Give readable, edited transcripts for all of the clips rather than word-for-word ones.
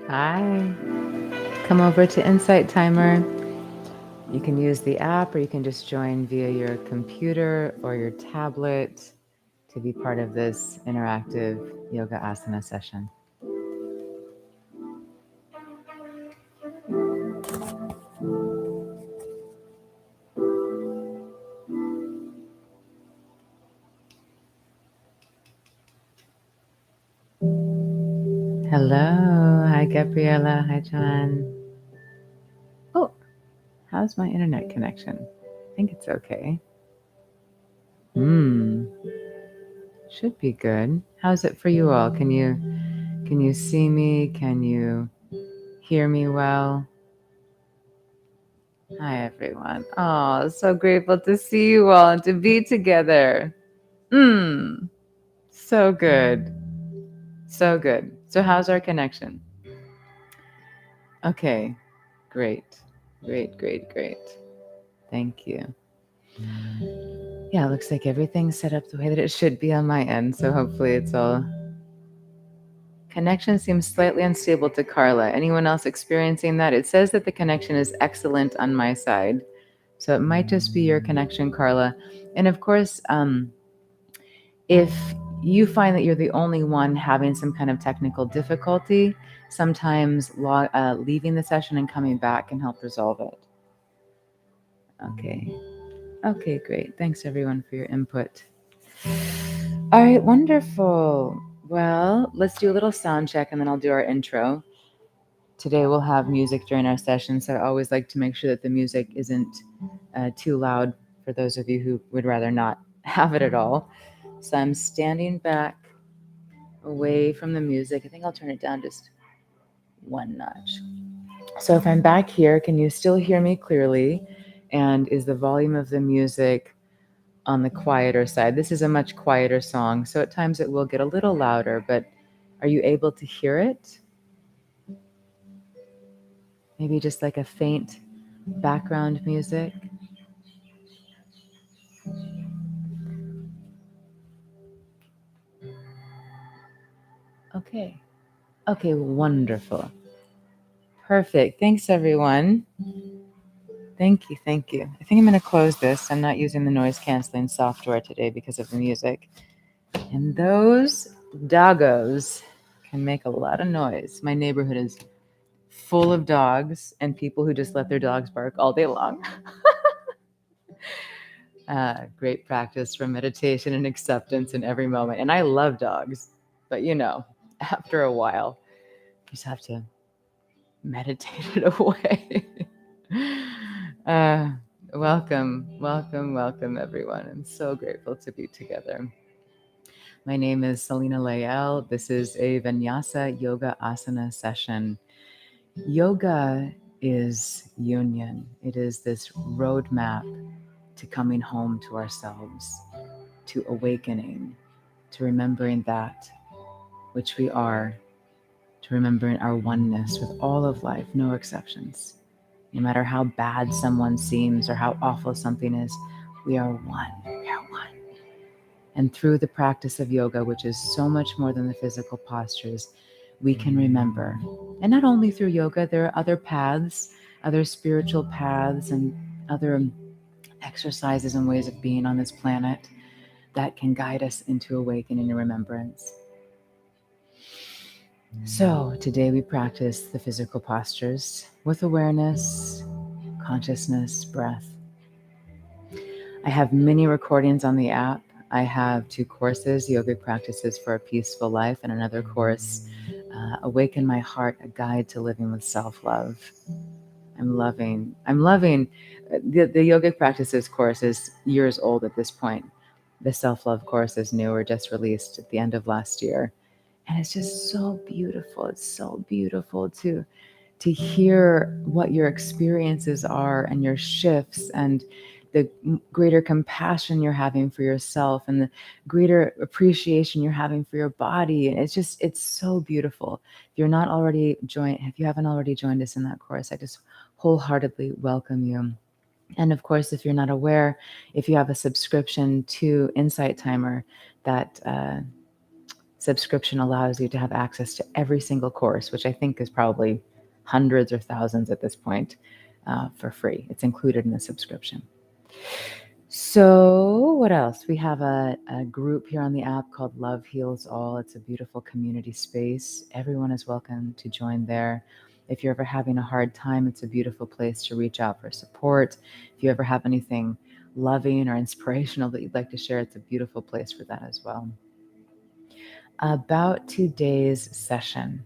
Hi. Come over to Insight Timer. You can use the app or you can just join via your computer or your tablet to be part of this interactive yoga asana session. Hello. Hi, Gabriella. Hi, John. Oh, how's my internet connection? I think it's okay. Should be good. How's it for you all? Can you see me? Can you hear me well? Hi, everyone. Oh, so grateful to see you all and to be together. Mmm, so good. So good. So, how's our connection? Okay, great. Great, great, great. Thank you. Yeah, it looks like everything's set up the way that it should be on my end. So, hopefully, it's all. Connection seems slightly unstable to Carla. Anyone else experiencing that? It says that the connection is excellent on my side. So, it might just be your connection, Carla. And of course, if you find that you're the only one having some kind of technical difficulty, sometimes leaving the session and coming back can help resolve it. Okay. Okay, great. Thanks everyone for your input. All right, wonderful. Well, let's do a little sound check and then I'll do our intro. Today we'll have music during our session, so I always like to make sure that the music isn't too loud for those of you who would rather not have it at all. So I'm standing back away from the music. I think I'll turn it down just one notch. So if I'm back here, can you still hear me clearly? And is the volume of the music on the quieter side? This is a much quieter song, so at times it will get a little louder, but are you able to hear it? Maybe just like a faint background music. Okay. Okay, wonderful. Perfect. Thanks, everyone. Thank you. Thank you. I think I'm going to close this. I'm not using the noise canceling software today because of the music. And those doggos can make a lot of noise. My neighborhood is full of dogs and people who just let their dogs bark all day long. Great practice for meditation and acceptance in every moment. And I love dogs, but after a while, you just have to meditate it away. uh, welcome, everyone. I'm so grateful to be together. My name is Selena Layel. This is a Vinyasa Yoga Asana session. Yoga is union. It is this roadmap to coming home to ourselves, to awakening, to remembering that which we are, to remembering our oneness with all of life, no exceptions. No matter how bad someone seems or how awful something is, we are one. We are one. And through the practice of yoga, which is so much more than the physical postures, we can remember. And not only through yoga, there are other paths, other spiritual paths, and other exercises and ways of being on this planet that can guide us into awakening and remembrance. So today we practice the physical postures with awareness, consciousness, breath. I have many recordings on the app. I have 2 courses, Yoga Practices for a Peaceful Life, and another course, Awaken My Heart, a Guide to Living with Self-Love. I'm loving the Yoga Practices course is years old at this point. The Self-Love course is newer, just released at the end of last year. And it's just so beautiful. It's so beautiful to hear what your experiences are and your shifts and the greater compassion you're having for yourself and the greater appreciation you're having for your body. And it's so beautiful. If you haven't already joined us in that course, I just wholeheartedly welcome you. And of course, if you're not aware, if you have a subscription to Insight Timer, that subscription allows you to have access to every single course, which I think is probably hundreds or thousands at this point, for free. It's included in the subscription. So what else? We have a group here on the app called Love Heals All. It's a beautiful community space. Everyone is welcome to join there. If you're ever having a hard time, it's a beautiful place to reach out for support. If you ever have anything loving or inspirational that you'd like to share, it's a beautiful place for that as well. About today's session.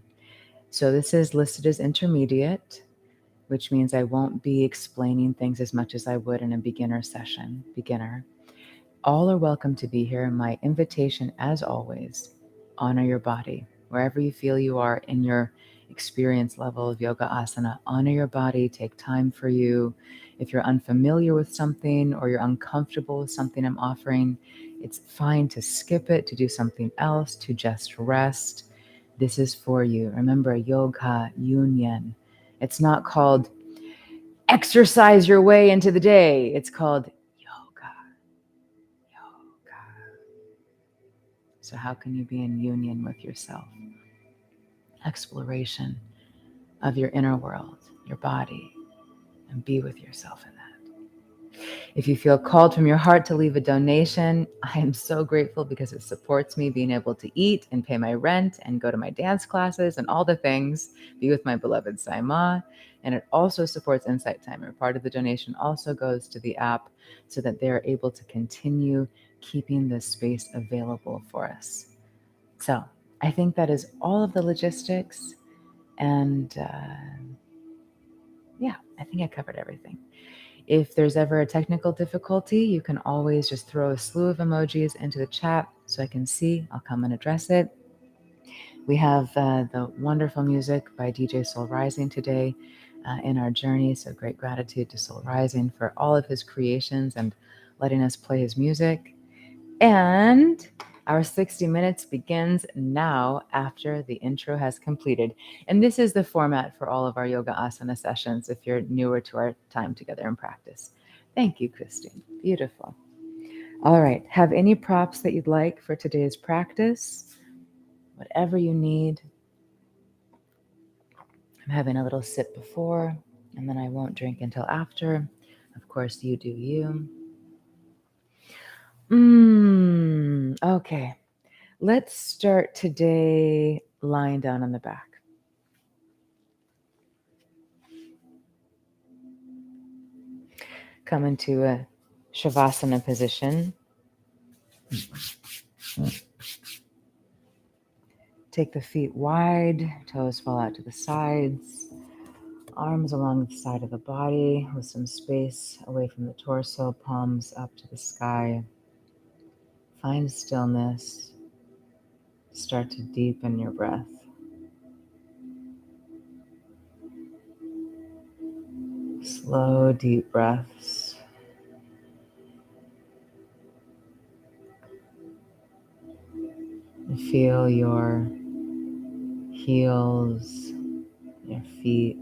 So this is listed as intermediate, which means I won't be explaining things as much as I would in a beginner session. Beginner. All are welcome to be here. My invitation, as always, honor your body. Wherever you feel you are in your experience level of yoga asana, honor your body, take time for you. If you're unfamiliar with something or you're uncomfortable with something I'm offering, it's fine to skip it, to do something else, to just rest. This is for you. Remember, yoga, union. It's not called exercise your way into the day. It's called yoga. So how can you be in union with yourself? Exploration of your inner world, your body, and be with yourself in that. If you feel called from your heart to leave a donation, I am so grateful because it supports me being able to eat and pay my rent and go to my dance classes and all the things, be with my beloved Saima. And it also supports Insight Timer. Part of the donation also goes to the app so that they're able to continue keeping this space available for us. So I think that is all of the logistics. And yeah, I think I covered everything. If there's ever a technical difficulty, you can always just throw a slew of emojis into the chat so I can see. I'll come and address it. We have the wonderful music by DJ Soul Rising today in our journey. So great gratitude to Soul Rising for all of his creations and letting us play his music. And our 60 minutes begins now after the intro has completed. And this is the format for all of our yoga asana sessions if you're newer to our time together in practice. Thank you, Christine. Beautiful. All right. Have any props that you'd like for today's practice? Whatever you need. I'm having a little sip before, and then I won't drink until after. Of course, you do you. Okay. Let's start today lying down on the back. Come into a Shavasana position. Take the feet wide, toes fall out to the sides, arms along the side of the body with some space away from the torso, palms up to the sky. Find stillness. Start to deepen your breath. Slow, deep breaths. And feel your heels, your feet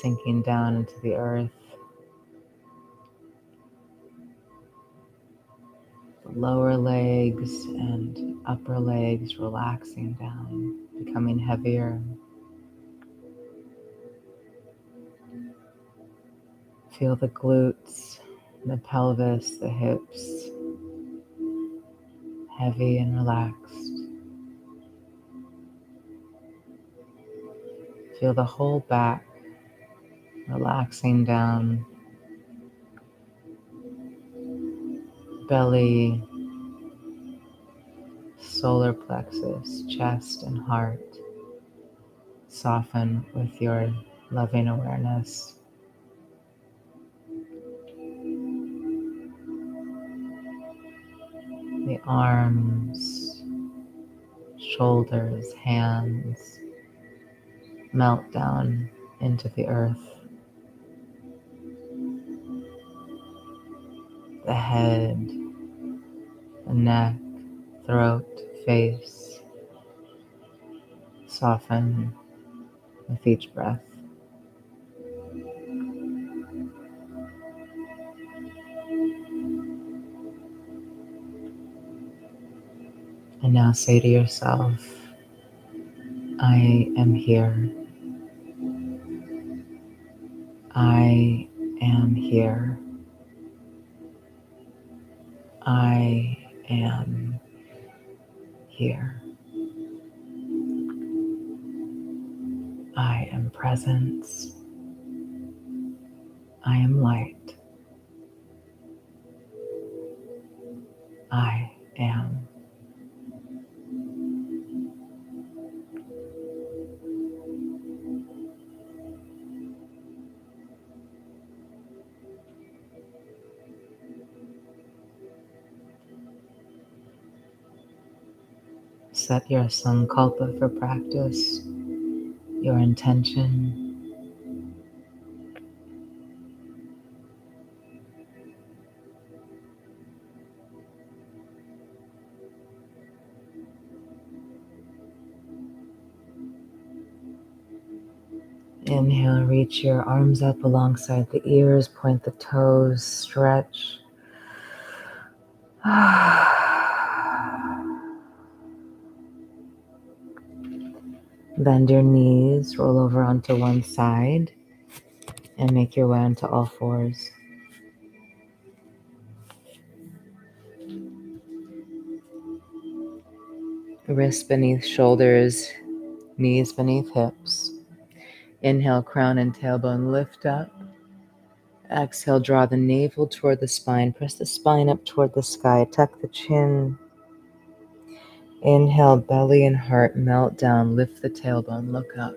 sinking down into the earth. The lower legs and upper legs relaxing down, becoming heavier. Feel the glutes, the pelvis, the hips, heavy and relaxed. Feel the whole back relaxing down, belly, solar plexus, chest, and heart. Soften with your loving awareness. The arms, shoulders, hands melt down into the earth. The head, the neck, throat, face soften with each breath. And now say to yourself, I am here. I am here. I am here. I am presence. I am light. I am. Set your sankalpa for practice, your intention. Inhale, reach your arms up alongside the ears, point the toes, stretch. Bend your knees, roll over onto one side, and make your way onto all fours. Wrists beneath shoulders, knees beneath hips. Inhale, crown and tailbone lift up. Exhale, draw the navel toward the spine. Press the spine up toward the sky. Tuck the chin. Inhale, belly and heart melt down. Lift the tailbone, look up.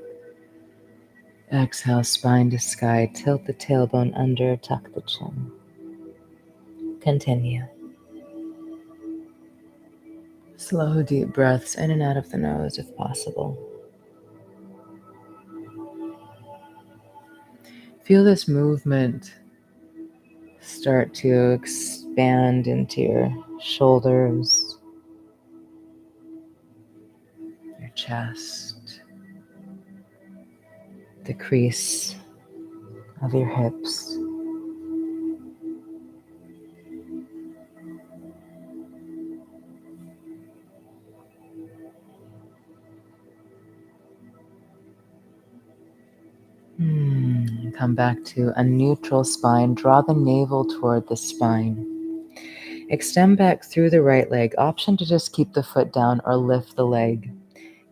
Exhale, spine to sky. Tilt the tailbone under, tuck the chin. Continue. Slow, deep breaths in and out of the nose if possible. Feel this movement start to expand into your shoulders, your chest, the crease of your hips. Come back to a neutral spine. Draw the navel toward the spine. Extend back through the right leg. Option to just keep the foot down or lift the leg.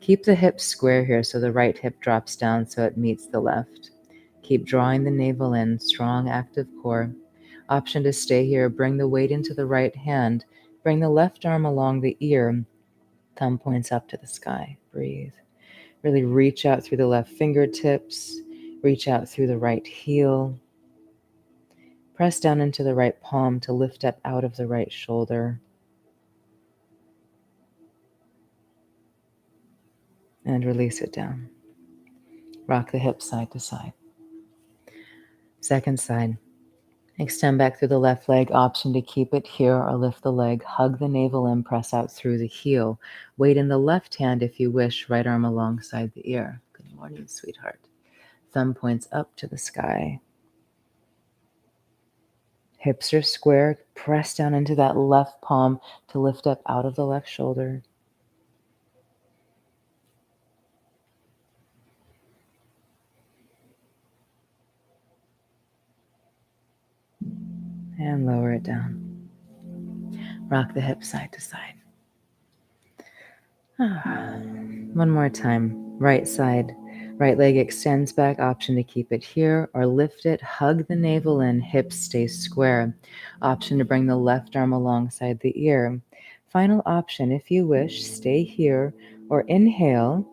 Keep the hips square here so the right hip drops down so it meets the left. Keep drawing the navel in, strong active core. Option to stay here. Bring the weight into the right hand. Bring the left arm along the ear. Thumb points up to the sky. Breathe. Really reach out through the left fingertips. Reach out through the right heel. Press down into the right palm to lift up out of the right shoulder. And release it down. Rock the hips side to side. Second side. Extend back through the left leg. Option to keep it here or lift the leg. Hug the navel in, press out through the heel. Weight in the left hand if you wish, right arm alongside the ear. Good morning, sweetheart. Thumb points up to the sky. Hips are square. Press down into that left palm to lift up out of the left shoulder. And lower it down. Rock the hips side to side. One more time. Right side. Right leg extends back. Option to keep it here or lift it. Hug the navel in. Hips stay square. Option to bring the left arm alongside the ear. Final option, if you wish, stay here or inhale.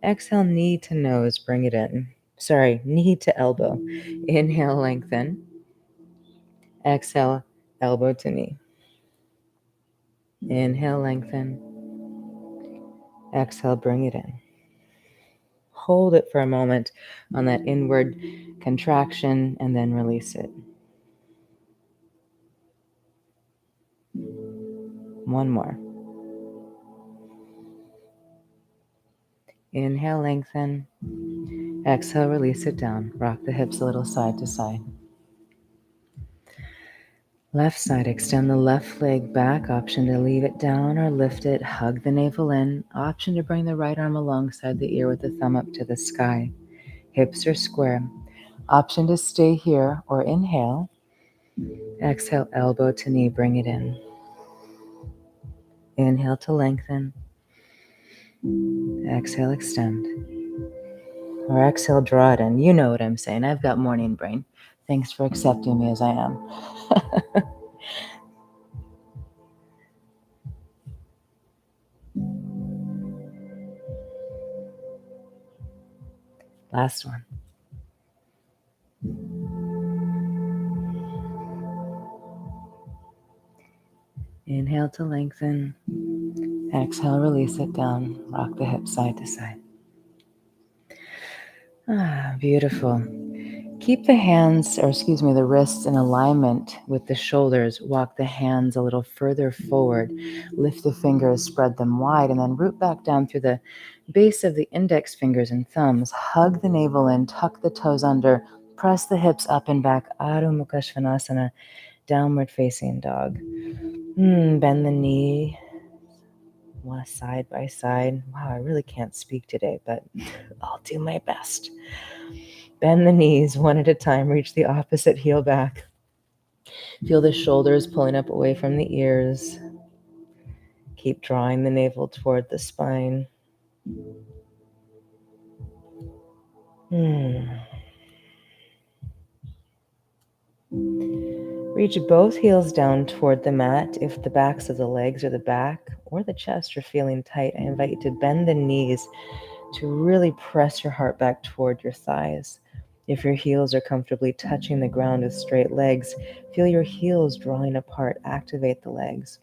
Exhale, knee to nose. Bring it in. Sorry, knee to elbow. Inhale, lengthen. Exhale, elbow to knee. Inhale, lengthen. Exhale, bring it in. Hold it for a moment on that inward contraction and then release it. One more. Inhale, lengthen. Exhale, release it down. Rock the hips a little side to side. Left side, extend the left leg back. Option to leave it down or lift it. Hug the navel in. Option to bring the right arm alongside the ear with the thumb up to the sky. Hips are square. Option to stay here or inhale. Exhale, elbow to knee, bring it in. Inhale to lengthen. Exhale, extend. Or exhale, draw it in. You know what I'm saying. I've got morning brain. Thanks for accepting me as I am. Last one. Inhale to lengthen. Exhale, release it down. Rock the hips side to side. Beautiful. Keep the hands, the wrists in alignment with the shoulders. Walk the hands a little further forward. Lift the fingers, spread them wide, and then root back down through the base of the index fingers and thumbs. Hug the navel in, tuck the toes under, press the hips up and back. Adho Mukha Svanasana, downward facing dog. Bend the knee, side by side. Wow, I really can't speak today, but I'll do my best. Bend the knees one at a time. Reach the opposite heel back. Feel the shoulders pulling up away from the ears. Keep drawing the navel toward the spine. Reach both heels down toward the mat. If the backs of the legs or the back or the chest are feeling tight, I invite you to bend the knees to really press your heart back toward your thighs. If your heels are comfortably touching the ground with straight legs, feel your heels drawing apart. Activate the legs.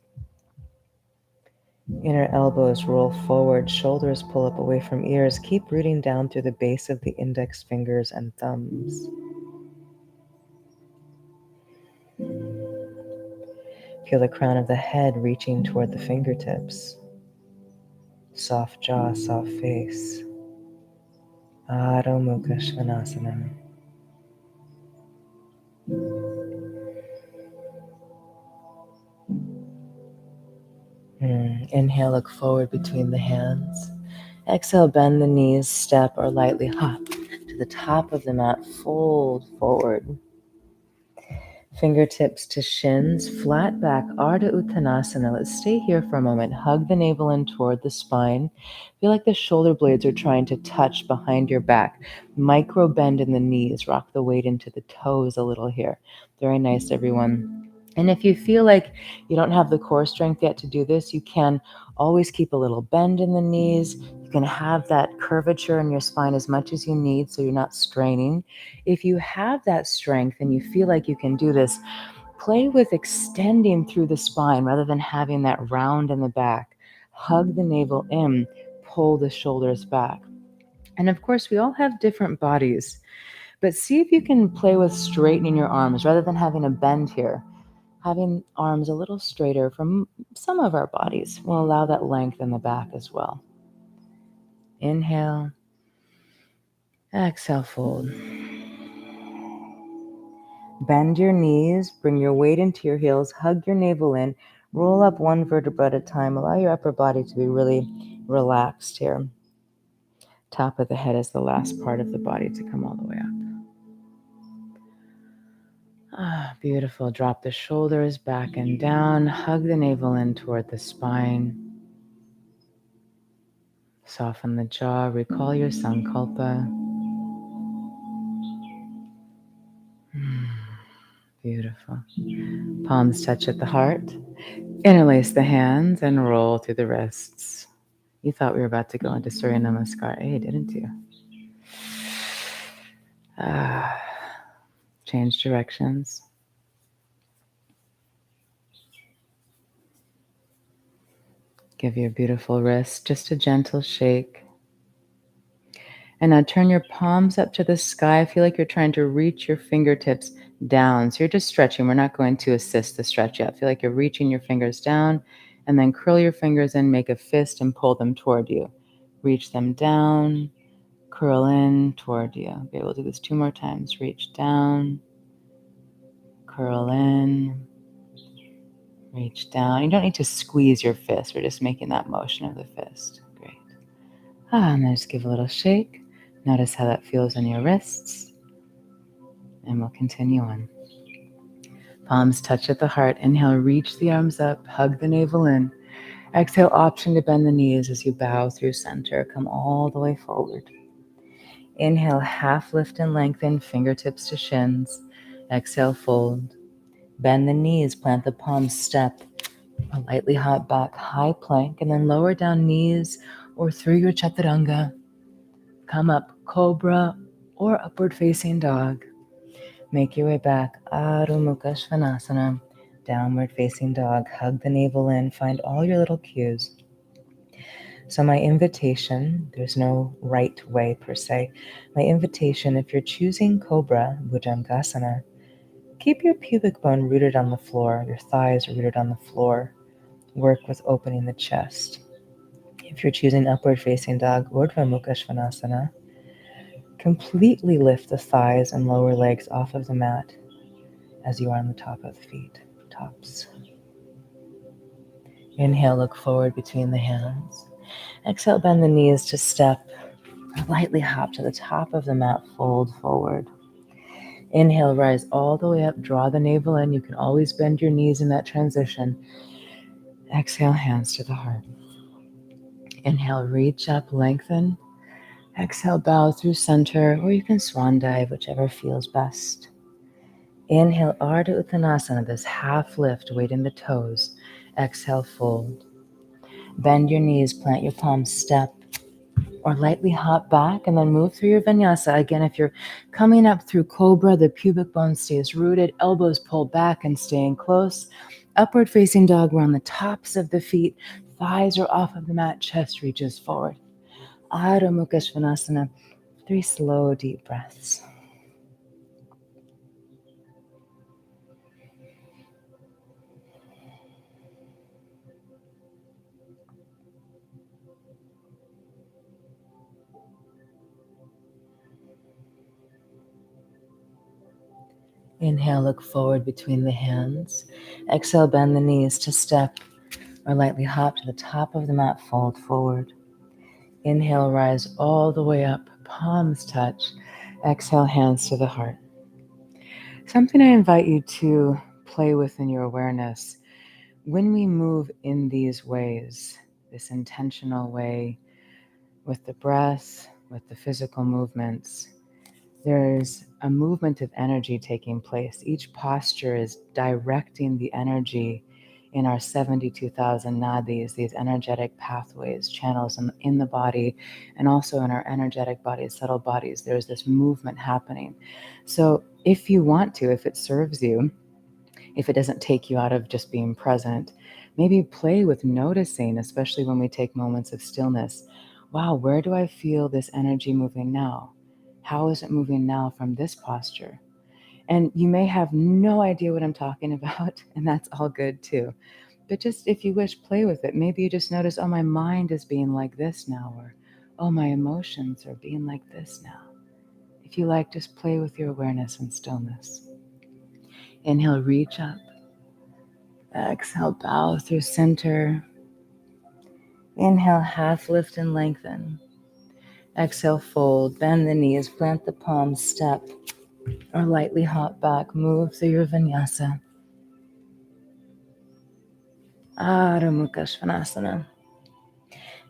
Inner elbows roll forward, shoulders pull up away from ears. Keep rooting down through the base of the index fingers and thumbs. Feel the crown of the head reaching toward the fingertips. Soft jaw, soft face. Adho Mukha Svanasana. Inhale, look forward between the hands. Exhale, bend the knees, step or lightly hop to the top of the mat. Fold forward. Fingertips to shins, flat back, Ardha Uttanasana. Let's stay here for a moment. Hug the navel in toward the spine. Feel like the shoulder blades are trying to touch behind your back. Micro bend in the knees. Rock the weight into the toes a little here. Very nice, everyone. And if you feel like you don't have the core strength yet to do this, you can always keep a little bend in the knees. You can have that curvature in your spine as much as you need so you're not straining. If you have that strength and you feel like you can do this, play with extending through the spine rather than having that round in the back. Hug the navel in, pull the shoulders back. And of course, we all have different bodies, but see if you can play with straightening your arms rather than having a bend here. Having arms a little straighter from some of our bodies will allow that length in the back as well. Inhale, exhale, fold. Bend your knees, bring your weight into your heels, hug your navel in, roll up one vertebra at a time. Allow your upper body to be really relaxed here. Top of the head is the last part of the body to come all the way up. Beautiful. Drop the shoulders back and down. Hug the navel in toward the spine. Soften the jaw. Recall your sankalpa. Beautiful. Palms touch at the heart. Interlace the hands and roll through the wrists. You thought we were about to go into Surya Namaskar, didn't you? Change directions. Give your beautiful wrist just a gentle shake. And now turn your palms up to the sky. I feel like you're trying to reach your fingertips down. So you're just stretching. We're not going to assist the stretch yet. Feel like you're reaching your fingers down and then curl your fingers in, make a fist and pull them toward you. Reach them down, curl in toward you. Okay, we'll do this 2 more times. Reach down, curl in, Reach down. You don't need to squeeze your fist. We're just making that motion of the fist. Great. And then just give a little shake. Notice how that feels in your wrists. And we'll continue on. Palms touch at the heart. Inhale, reach the arms up. Hug the navel in. Exhale, option to bend the knees as you bow through center. Come all the way forward. Inhale, half lift and lengthen, fingertips to shins. Exhale, fold. Bend the knees, plant the palms, step. A lightly hop back, high plank, and then lower down knees or through your chaturanga. Come up, cobra or upward facing dog. Make your way back, Adho Mukha Svanasana, downward facing dog. Hug the navel in, find all your little cues. So my invitation, there's no right way per se. My invitation, if you're choosing Cobra, Bhujangasana, keep your pubic bone rooted on the floor, your thighs rooted on the floor. Work with opening the chest. If you're choosing Upward Facing Dog, Urdhva Mukha Svanasana, completely lift the thighs and lower legs off of the mat as you are on the top of the feet, tops. Inhale, look forward between the hands. Exhale, bend the knees to step. Lightly hop to the top of the mat, fold forward. Inhale, rise all the way up, draw the navel in. You can always bend your knees in that transition. Exhale, hands to the heart. Inhale, reach up, lengthen. Exhale, bow through center, or you can swan dive, whichever feels best. Inhale, Ardha Uttanasana, this half lift, weight in the toes. Exhale, fold. Bend your knees, plant your palms, step. Or lightly hop back and then move through your vinyasa. Again, if you're coming up through cobra, the pubic bone stays rooted, elbows pull back and staying close. Upward facing dog, we're on the tops of the feet, thighs are off of the mat, chest reaches forward. Adho Mukha Svanasana, 3 slow, deep breaths. Inhale, look forward between the hands. Exhale, bend the knees to step or lightly hop to the top of the mat, fold forward. Inhale, rise all the way up, palms touch. Exhale, hands to the heart. Something I invite you to play with in your awareness. When we move in these ways, this intentional way, with the breath, with the physical movements, there's a movement of energy taking place. Each posture is directing the energy in our 72,000 nadis, these energetic pathways, channels in the body, and also in our energetic bodies, subtle bodies. There's this movement happening. So if you want to, if it serves you, if it doesn't take you out of just being present, maybe play with noticing, especially when we take moments of stillness. Wow, where do I feel this energy moving now? How is it moving now from this posture? And you may have no idea what I'm talking about, and that's all good too. But just if you wish, play with it. Maybe you just notice, oh, my mind is being like this now, or oh, my emotions are being like this now. If you like, just play with your awareness and stillness. Inhale, reach up. Exhale, bow through center. Inhale, half lift and lengthen. Exhale, fold, bend the knees, plant the palms, step, or lightly hop back, move through your vinyasa. Adho Mukha Svanasana.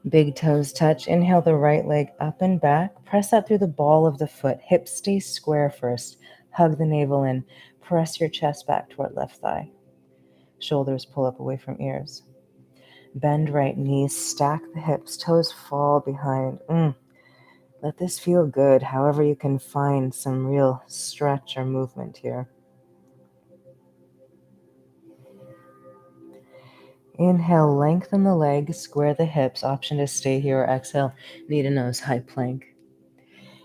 Big toes touch. Inhale the right leg up and back. Press that through the ball of the foot. Hips stay square first. Hug the navel in. Press your chest back toward left thigh. Shoulders pull up away from ears. Bend right knees. Stack the hips. Toes fall behind. Let this feel good. However you can find some real stretch or movement here. Inhale, lengthen the legs, square the hips. Option to stay here or exhale, knee to nose, high plank.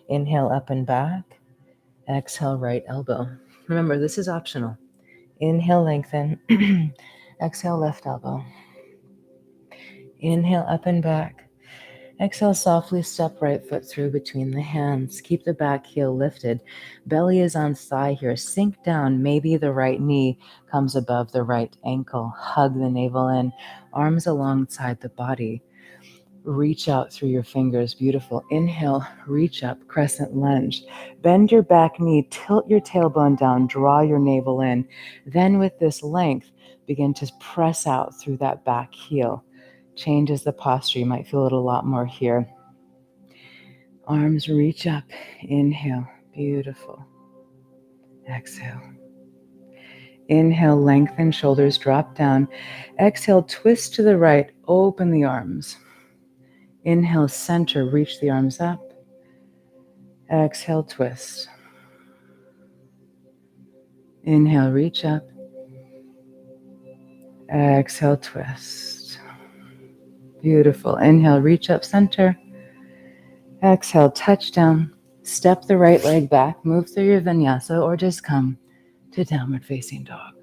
Inhale, up and back. Exhale, right elbow. Remember, this is optional. Inhale, lengthen. Exhale, left elbow. Inhale, up and back. Exhale, softly step right foot through between the hands. Keep the back heel lifted. Belly is on thigh here. Sink down. Maybe the right knee comes above the right ankle. Hug the navel in. Arms alongside the body. Reach out through your fingers. Beautiful. Inhale, reach up, crescent lunge. Bend your back knee, tilt your tailbone down, draw your navel in. Then with this length, begin to press out through that back heel. Changes the posture. You might feel it a lot more here. Arms reach up. Inhale. Beautiful. Exhale. Inhale, lengthen, shoulders drop down. Exhale, twist to the right, open the arms. Inhale, center, reach the arms up. Exhale, twist. Inhale, reach up. Exhale, twist. Beautiful. Inhale, reach up, center. Exhale, touch down. Step the right leg back. Move through your vinyasa or just come to downward facing dog.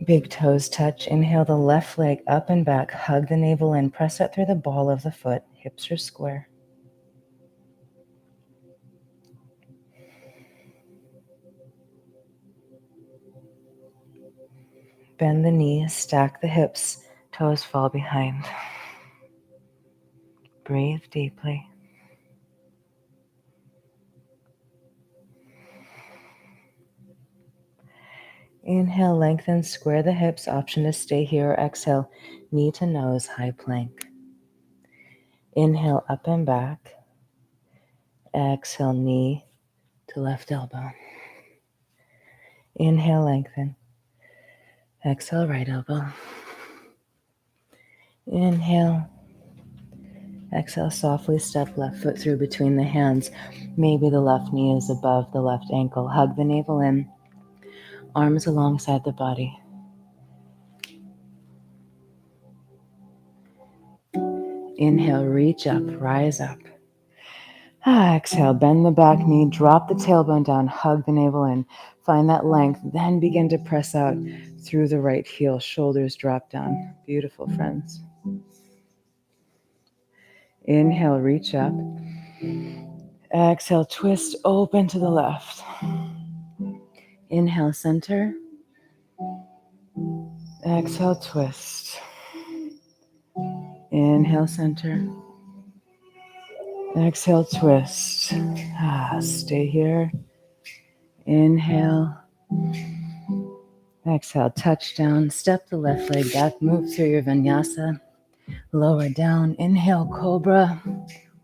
Big toes touch. Inhale the left leg up and back. Hug the navel in. Press it through the ball of the foot. Hips are square. Bend the knees. Stack the hips. Toes fall behind. Breathe deeply. Inhale, lengthen, square the hips. Option to stay here or exhale, knee to nose, high plank. Inhale, up and back. Exhale, knee to left elbow. Inhale, lengthen. Exhale, right elbow. Inhale. Exhale, softly step left foot through between the hands. Maybe the left knee is above the left ankle. Hug the navel in. Arms alongside the body. Inhale, reach up, rise up. Exhale, bend the back knee, drop the tailbone down, hug the navel in. Find that length, then begin to press out through the right heel. Shoulders drop down. Beautiful, friends. Inhale, reach up. Exhale, twist open to the left. Inhale, center. Exhale, twist. Inhale, center. Exhale, twist. Stay here. Inhale. Exhale, touch down. Step the left leg back. Move through your vinyasa. Lower down. Inhale, cobra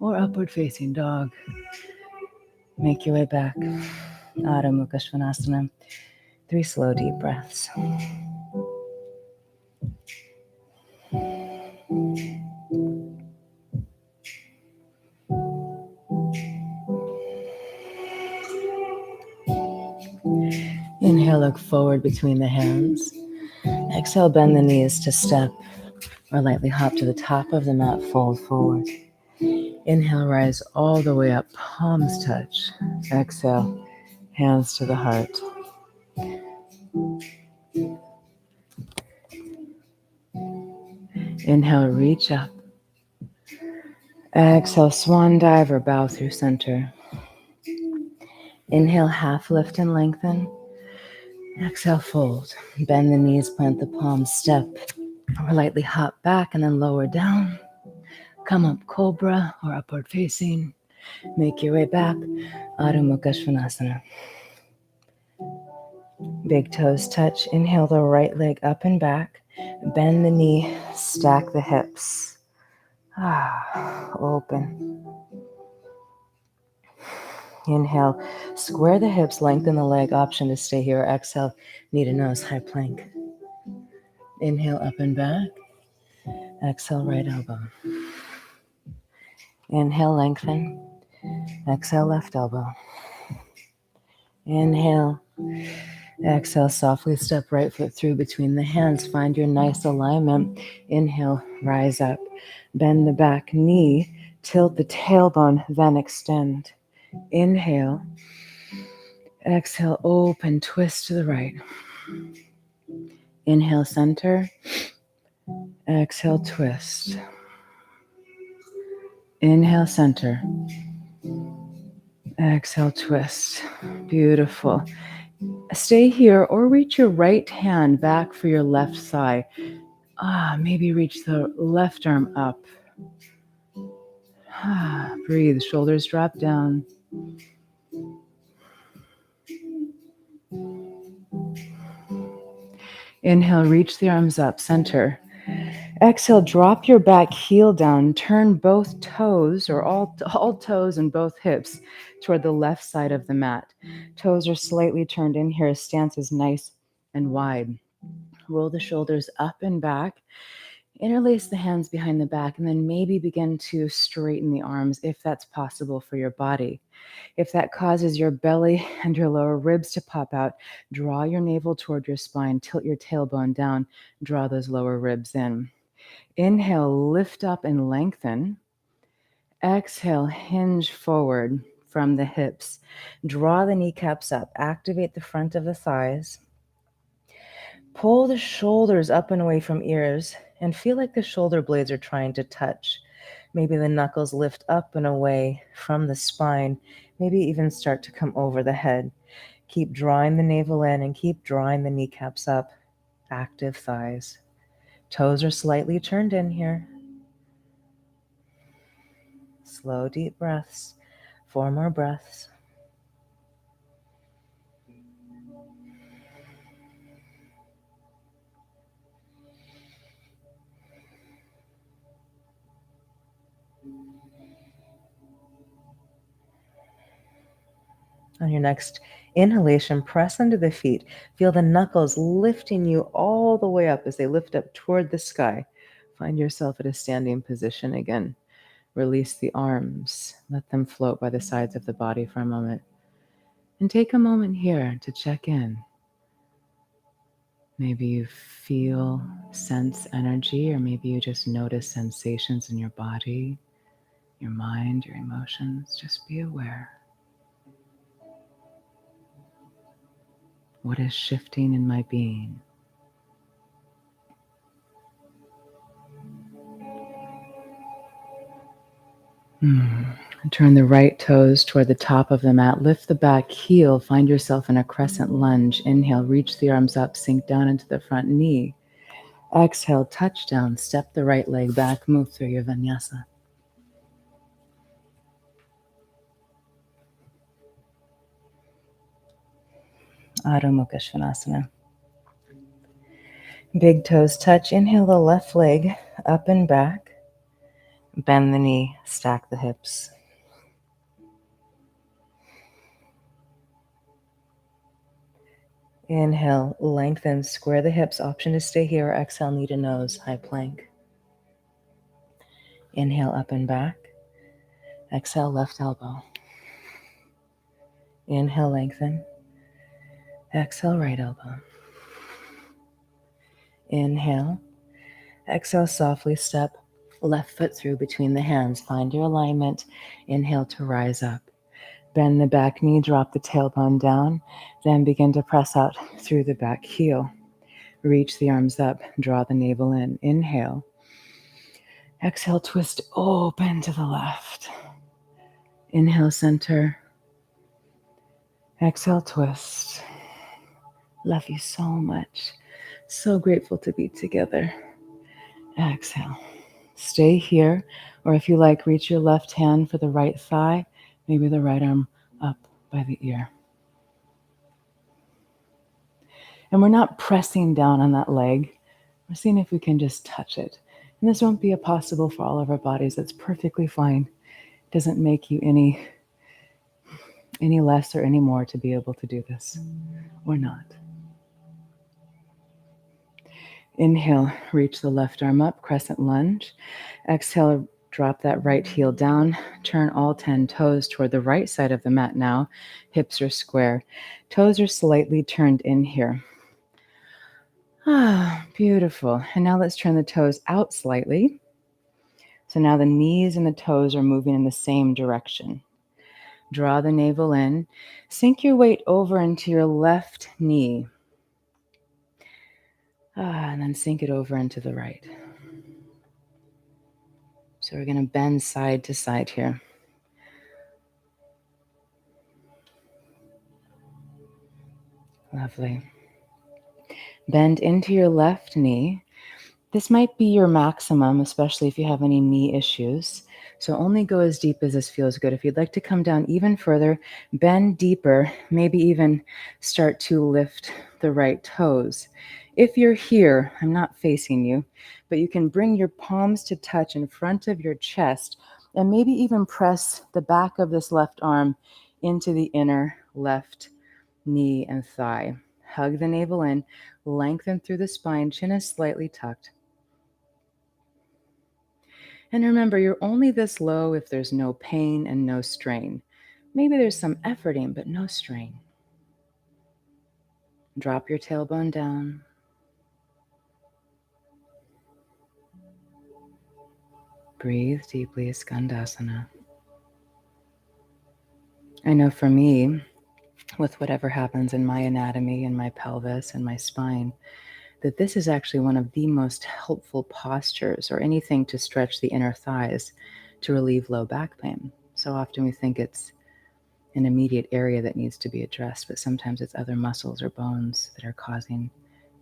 or upward facing dog. Make your way back. Adho Mukha Svanasana. 3 slow, deep breaths. Inhale, look forward between the hands. Exhale, bend the knees to step or lightly hop to the top of the mat, fold forward. Inhale, rise all the way up, palms touch. Exhale, hands to the heart. Inhale, reach up. Exhale, swan dive or bow through center. Inhale, half lift and lengthen. Exhale, fold. Bend the knees, plant the palms, step or lightly hop back and then lower down. Come up, cobra or upward facing. Make your way back, Adho Mukha Svanasana. Big toes touch. Inhale the right leg up and back. Bend the knee, stack the hips. Open. Inhale, square the hips, lengthen the leg. Option to stay here. Exhale, knee to nose, high plank. Inhale, up and back. Exhale, right elbow. Inhale, lengthen. Exhale, left elbow. Inhale. Exhale, softly step right foot through between the hands. Find your nice alignment. Inhale, rise up. Bend the back knee. Tilt the tailbone, then extend. Inhale. Exhale, open, twist to the right. Inhale, center. Exhale, twist. Inhale, center. Exhale, twist. Beautiful. Stay here or reach your right hand back for your left thigh. Maybe reach the left arm up. Breathe, shoulders drop down. Inhale, reach the arms up, center. Exhale, drop your back heel down. Turn both toes or all toes and both hips toward the left side of the mat. Toes are slightly turned in here. Stance is nice and wide. Roll the shoulders up and back. Interlace the hands behind the back, and then maybe begin to straighten the arms if that's possible for your body. If that causes your belly and your lower ribs to pop out, draw your navel toward your spine, tilt your tailbone down, draw those lower ribs in. Inhale, lift up and lengthen. Exhale, hinge forward from the hips. Draw the kneecaps up, activate the front of the thighs. Pull the shoulders up and away from ears and feel like the shoulder blades are trying to touch. Maybe the knuckles lift up and away from the spine. Maybe even start to come over the head. Keep drawing the navel in and keep drawing the kneecaps up. Active thighs. Toes are slightly turned in here. Slow, deep breaths. 4 more breaths. On your next inhalation, press into the feet. Feel the knuckles lifting you all the way up as they lift up toward the sky. Find yourself at a standing position again. Release the arms. Let them float by the sides of the body for a moment. And take a moment here to check in. Maybe you feel, sense energy, or maybe you just notice sensations in your body, your mind, your emotions. Just be aware. What is shifting in my being? Turn the right toes toward the top of the mat. Lift the back heel. Find yourself in a crescent lunge. Inhale, reach the arms up. Sink down into the front knee. Exhale, touch down. Step the right leg back. Move through your vinyasa. Adho Mukha Svanasana. Big toes touch. Inhale the left leg up and back. Bend the knee. Stack the hips. Inhale, lengthen, square the hips. Option to stay here. Exhale, knee to nose, high plank. Inhale, up and back. Exhale, left elbow. Inhale, lengthen. Exhale, right elbow. Inhale. Exhale, softly step left foot through between the hands. Find your alignment. Inhale to rise up. Bend the back knee, drop the tailbone down, then begin to press out through the back heel. Reach the arms up, draw the navel in. Inhale. Exhale, twist open to the left. Inhale, center. Exhale, twist. Love you so much. So grateful to be together. Exhale. Stay here, or if you like, reach your left hand for the right thigh, maybe the right arm up by the ear. And we're not pressing down on that leg. We're seeing if we can just touch it. And this won't be possible for all of our bodies. That's perfectly fine. It doesn't make you any less or any more to be able to do this. Or not. Inhale, reach the left arm up, crescent lunge. Exhale, drop that right heel down. Turn all 10 toes toward the right side of the mat now. Hips are square. Toes are slightly turned in here. Beautiful. And now let's turn the toes out slightly. So now the knees and the toes are moving in the same direction. Draw the navel in. Sink your weight over into your left knee. And then sink it over into the right. So we're going to bend side to side here. Lovely. Bend into your left knee. This might be your maximum, especially if you have any knee issues. So only go as deep as this feels good. If you'd like to come down even further, bend deeper, maybe even start to lift the right toes. If you're here, I'm not facing you, but you can bring your palms to touch in front of your chest and maybe even press the back of this left arm into the inner left knee and thigh. Hug the navel in, lengthen through the spine, chin is slightly tucked. And remember, you're only this low if there's no pain and no strain. Maybe there's some efforting, but no strain. Drop your tailbone down. Breathe deeply, Skandasana. I know for me, with whatever happens in my anatomy and my pelvis and my spine, that this is actually one of the most helpful postures or anything to stretch the inner thighs to relieve low back pain. So often we think it's an immediate area that needs to be addressed, but sometimes it's other muscles or bones that are causing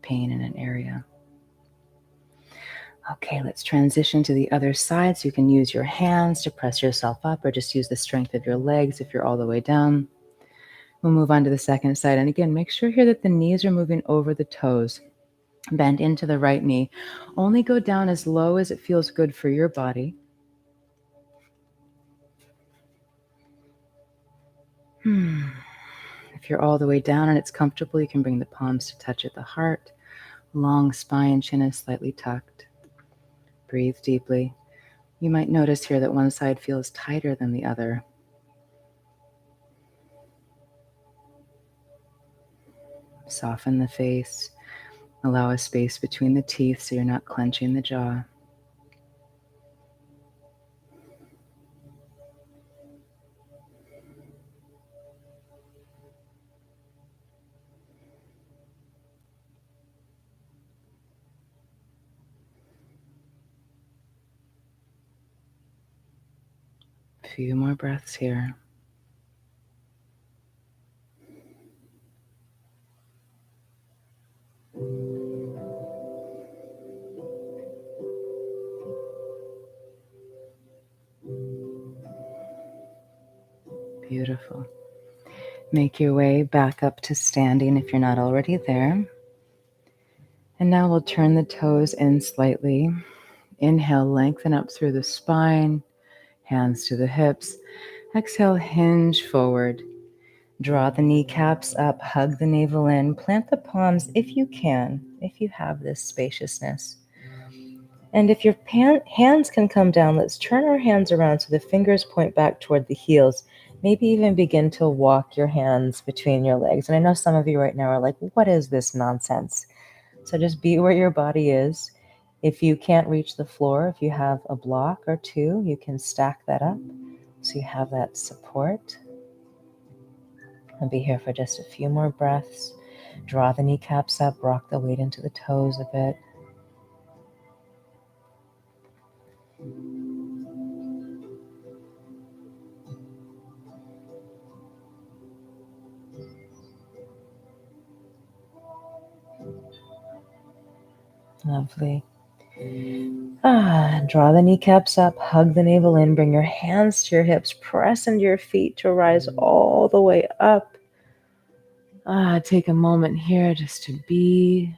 pain in an area. Okay, let's transition to the other side. So you can use your hands to press yourself up or just use the strength of your legs if you're all the way down. We'll move on to the second side. And again, make sure here that the knees are moving over the toes. Bend into the right knee. Only go down as low as it feels good for your body. If you're all the way down and it's comfortable, you can bring the palms to touch at the heart. Long spine, chin is slightly tucked. Breathe deeply. You might notice here that one side feels tighter than the other. Soften the face. Allow a space between the teeth so you're not clenching the jaw. A few more breaths here. Beautiful. Make your way back up to standing if you're not already there. And now we'll turn the toes in slightly. Inhale, lengthen up through the spine, hands to the hips. Exhale, hinge forward. Draw the kneecaps up, hug the navel in, plant the palms if you can, if you have this spaciousness. And if your hands can come down, let's turn our hands around so the fingers point back toward the heels. Maybe even begin to walk your hands between your legs. And I know some of you right now are like, what is this nonsense? So just be where your body is. If you can't reach the floor, if you have a block or two, you can stack that up so you have that support. And be here for just a few more breaths. Draw the kneecaps up, rock the weight into the toes a bit. Lovely. Draw the kneecaps up, hug the navel in, bring your hands to your hips, press into your feet to rise all the way up. Take a moment here just to be.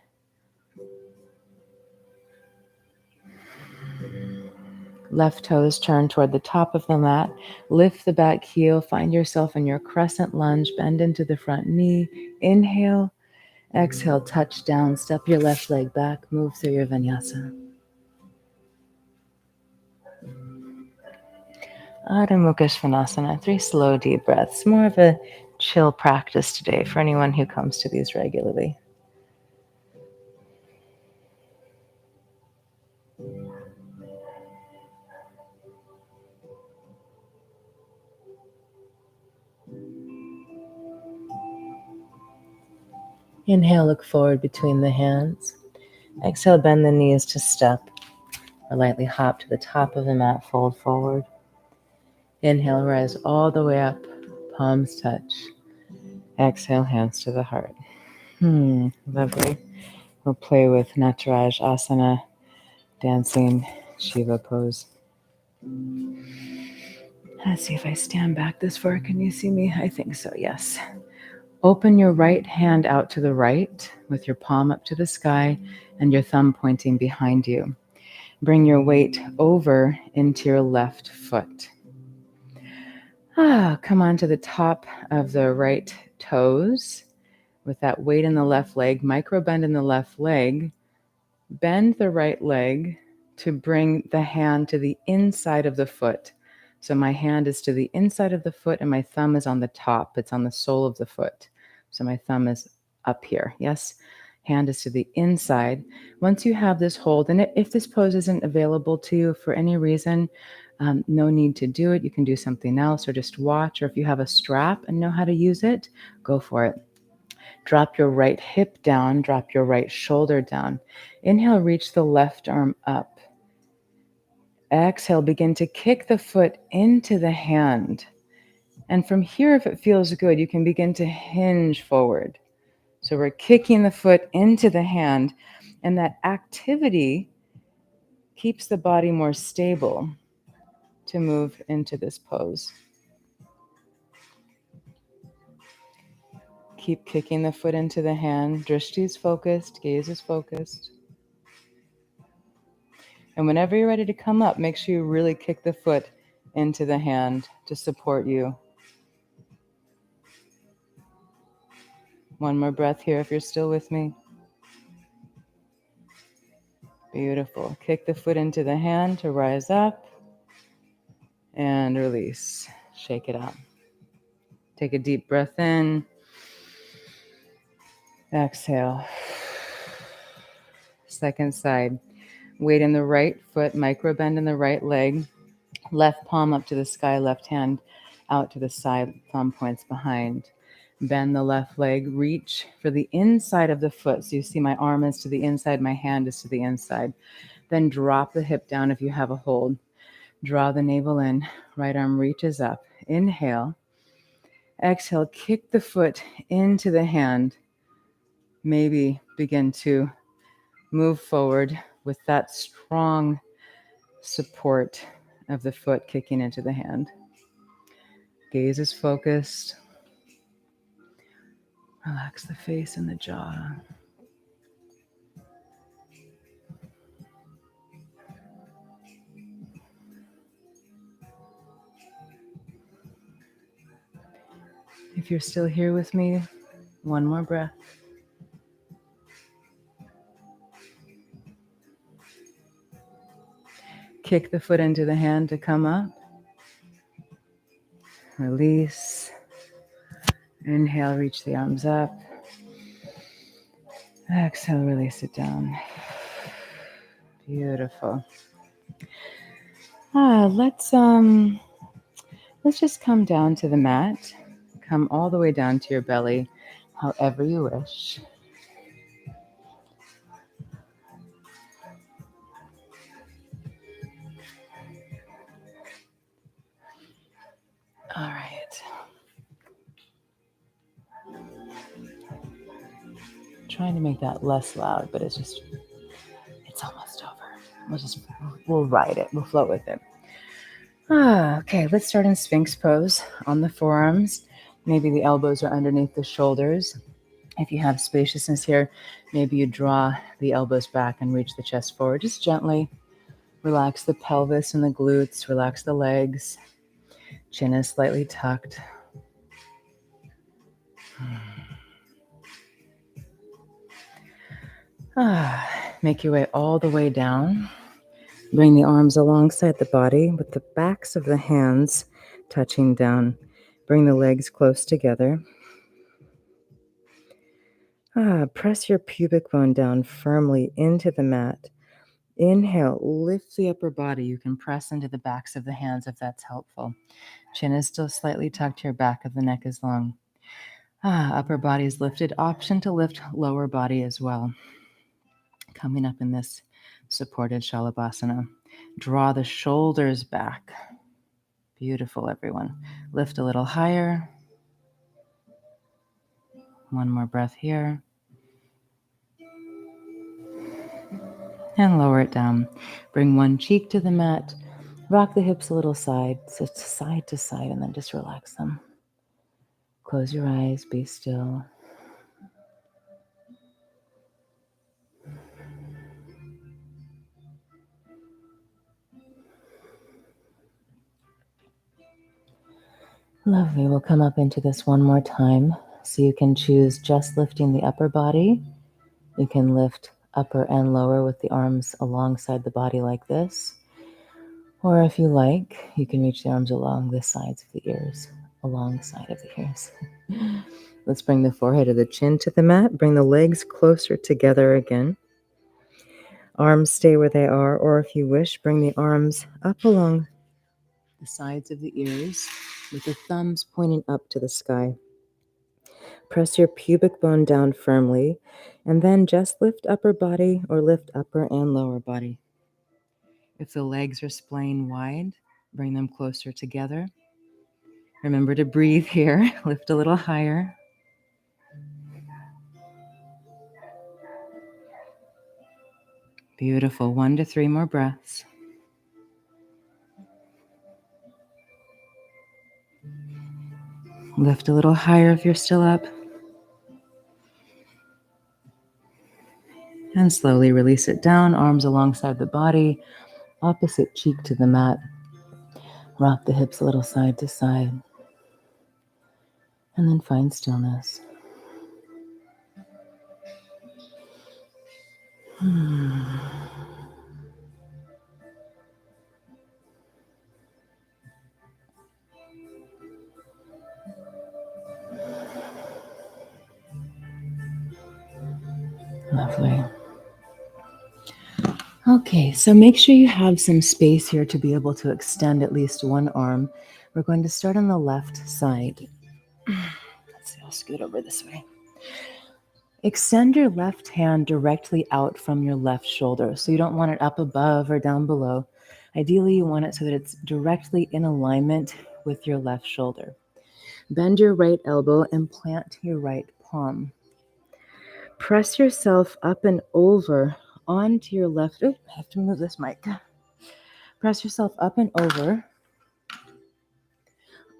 Left toes turn toward the top of the mat. Lift the back heel. Find yourself in your crescent lunge. Bend into the front knee. Inhale. Exhale, touch down. Step your left leg back. Move through your vinyasa. Adho Mukha Svanasana. 3 slow, deep breaths. More of a chill practice today for anyone who comes to these regularly. Inhale, look forward between the hands. Exhale, bend the knees to step or lightly hop to the top of the mat, fold forward. Inhale, rise all the way up, palms touch. Exhale, hands to the heart. Lovely. We'll play with Nataraj asana, dancing Shiva pose. Let's see if I stand back this far. Can you see me? I think so, yes. Open your right hand out to the right with your palm up to the sky and your thumb pointing behind you. Bring your weight over into your left foot. Come on to the top of the right toes with that weight in the left leg. Micro bend in the left leg. Bend the right leg to bring the hand to the inside of the foot. So my hand is to the inside of the foot and my thumb is on the top. It's on the sole of the foot. So my thumb is up here. Yes, hand is to the inside. Once you have this hold, and if this pose isn't available to you for any reason, no need to do it. You can do something else or just watch. Or if you have a strap and know how to use it, go for it. Drop your right hip down, drop your right shoulder down. Inhale, reach the left arm up. Exhale, begin to kick the foot into the hand. And from here, if it feels good, you can begin to hinge forward. So we're kicking the foot into the hand, and that activity keeps the body more stable to move into this pose. Keep kicking the foot into the hand. Drishti is focused, gaze is focused. And whenever you're ready to come up, make sure you really kick the foot into the hand to support you. One more breath here if you're still with me. Beautiful. Kick the foot into the hand to rise up and release. Shake it out. Take a deep breath in. Exhale. Second side. Weight in the right foot, micro bend in the right leg. Left palm up to the sky, left hand out to the side, thumb points behind. Bend the left leg, reach for the inside of the foot. So you see my arm is to the inside, my hand is to the inside. Then drop the hip down if you have a hold. Draw the navel in, right arm reaches up. Inhale. Exhale, kick the foot into the hand. Maybe begin to move forward with that strong support of the foot kicking into the hand. Gaze is focused. Relax the face and the jaw. If you're still here with me, one more breath. Kick the foot into the hand to come up. Release. Inhale, reach the arms up. Exhale, release it down. Beautiful. Let's just come down to the mat. Come all the way down to your belly, however you wish. All right. Trying to make that less loud, but it's almost over. We'll ride it. We'll float with it. Okay, let's start in Sphinx pose on the forearms. Maybe the elbows are underneath the shoulders. If you have spaciousness here, maybe you draw the elbows back and reach the chest forward. Just gently relax the pelvis and the glutes, relax the legs. Chin is slightly tucked. Make your way all the way down. Bring the arms alongside the body with the backs of the hands touching down. Bring the legs close together. Press your pubic bone down firmly into the mat. Inhale, lift the upper body. You can press into the backs of the hands if that's helpful. Chin is still slightly tucked here, back of the neck is long. Upper body is lifted. Option to lift lower body as well. Coming up in this supported Shalabhasana. Draw the shoulders back. Beautiful, everyone. Lift a little higher. One more breath here. And lower it down. Bring one cheek to the mat. Rock the hips a little side to side, and then just relax them. Close your eyes, be still. Lovely. We'll come up into this one more time. So you can choose just lifting the upper body. You can lift upper and lower with the arms alongside the body like this. Or if you like, you can reach the arms along the sides of the ears, alongside of the ears. Let's bring the forehead or the chin to the mat. Bring the legs closer together again. Arms stay where they are, or if you wish, bring the arms up along the sides of the ears with the thumbs pointing up to the sky. Press your pubic bone down firmly, and then just lift upper body or lift upper and lower body. If the legs are splaying wide, bring them closer together. Remember to breathe here. Lift a little higher. Beautiful. 1 to 3 more breaths. Lift a little higher if you're still up. And slowly release it down, arms alongside the body, opposite cheek to the mat. Rock the hips a little side to side. And then find stillness. Lovely. Okay, so make sure you have some space here to be able to extend at least one arm. We're going to start on the left side. Let's see, I'll scoot over this way. Extend your left hand directly out from your left shoulder. So you don't want it up above or down below. Ideally, you want it so that it's directly in alignment with your left shoulder. Bend your right elbow and plant your right palm. Press yourself up and over onto your left. Oh, I have to move this mic. Press yourself up and over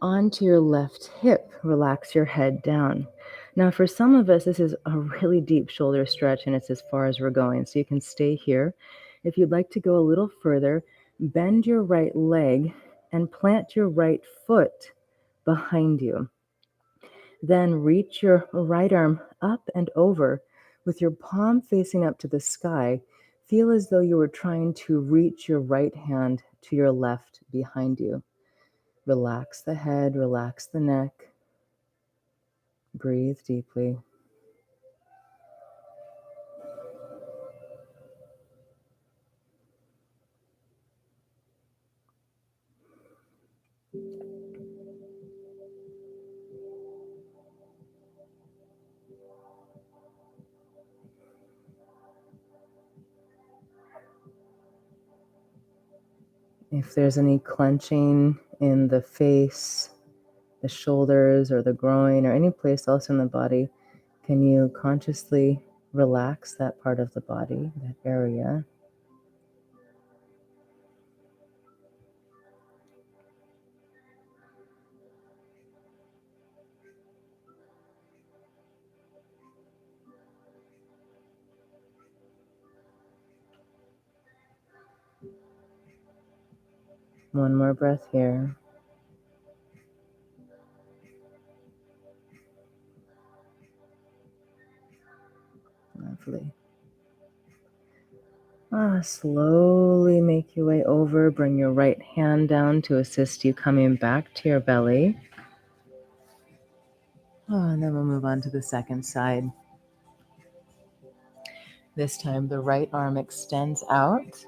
onto your left hip. Relax your head down. Now, for some of us, this is a really deep shoulder stretch, and it's as far as we're going. So you can stay here. If you'd like to go a little further, bend your right leg and plant your right foot behind you. Then reach your right arm up and over with your palm facing up to the sky. Feel as though you were trying to reach your right hand to your left behind you. Relax the head, relax the neck. Breathe deeply. If there's any clenching in the face, the shoulders, or the groin, or any place else in the body, can you consciously relax that part of the body, that area? One more breath here. Lovely. Slowly make your way over. Bring your right hand down to assist you coming back to your belly. And then we'll move on to the second side. This time the right arm extends out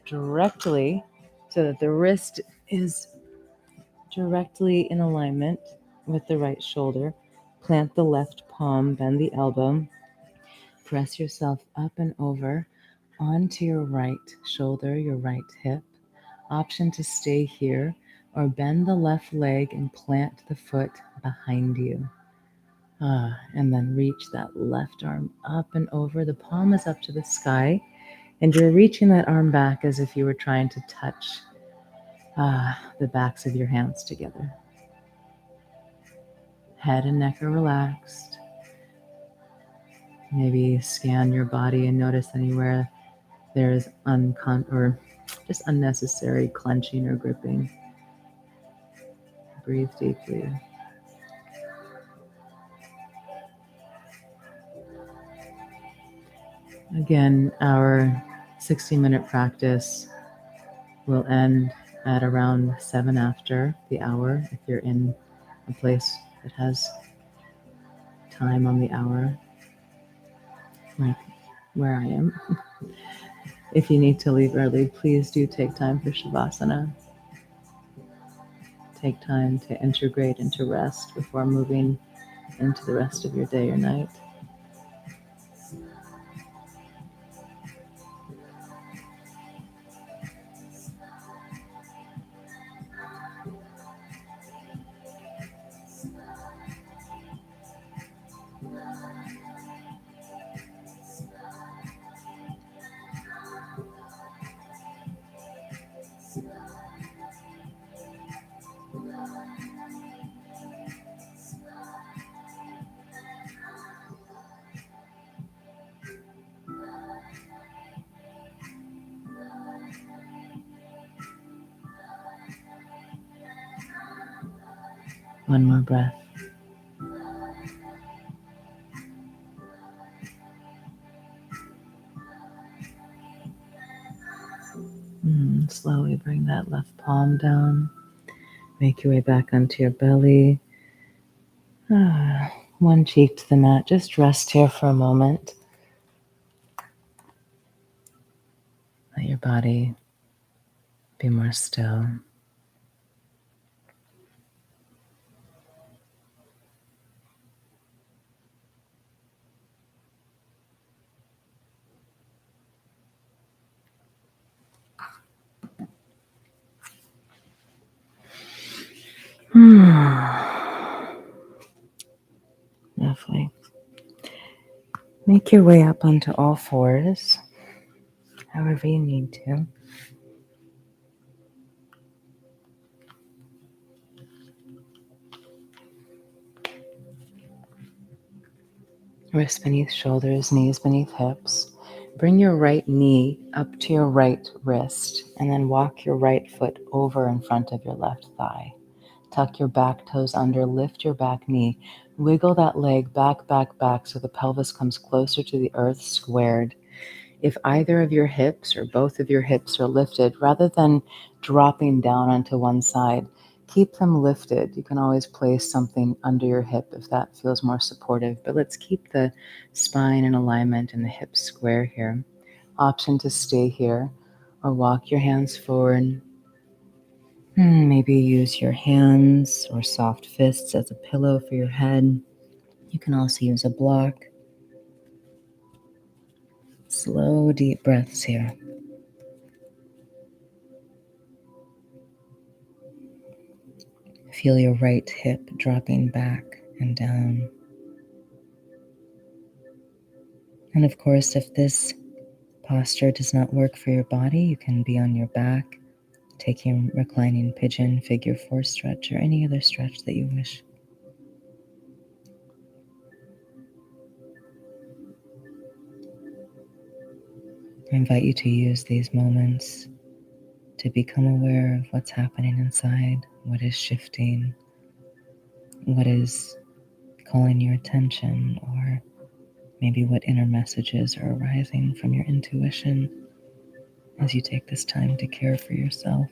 directly so that the wrist is directly in alignment with the right shoulder. Plant the left palm, bend the elbow. Press yourself up and over onto your right shoulder, your right hip. Option to stay here or bend the left leg and plant the foot behind you. And then reach that left arm up and over. The palm is up to the sky, and you're reaching that arm back as if you were trying to touch the backs of your hands together. Head and neck are relaxed. Maybe scan your body and notice anywhere there is or just unnecessary clenching or gripping. Breathe deeply. Again, our 60-minute practice will end at around 7 after the hour if you're in a place that has time on the hour, like where I am. If you need to leave early, please do take time for Shavasana. Take time to integrate into rest before moving into the rest of your day or night. One more breath. Slowly bring that left palm down. Make your way back onto your belly. One cheek to the mat. Just rest here for a moment. Let your body be more still. Lovely. Make your way up onto all fours, however you need to. Wrists beneath shoulders, knees beneath hips. Bring your right knee up to your right wrist, and then walk your right foot over in front of your left thigh. Tuck your back toes under, lift your back knee. Wiggle that leg back, back, back so the pelvis comes closer to the earth, squared. If either of your hips or both of your hips are lifted, rather than dropping down onto one side, keep them lifted. You can always place something under your hip if that feels more supportive, but let's keep the spine in alignment and the hips square here. Option to stay here or walk your hands forward. Maybe use your hands or soft fists as a pillow for your head. You can also use a block. Slow, deep breaths here. Feel your right hip dropping back and down. And of course, if this posture does not work for your body, you can be on your back, taking reclining pigeon, figure four stretch, or any other stretch that you wish. I invite you to use these moments to become aware of what's happening inside, what is shifting, what is calling your attention, or maybe what inner messages are arising from your intuition as you take this time to care for yourself.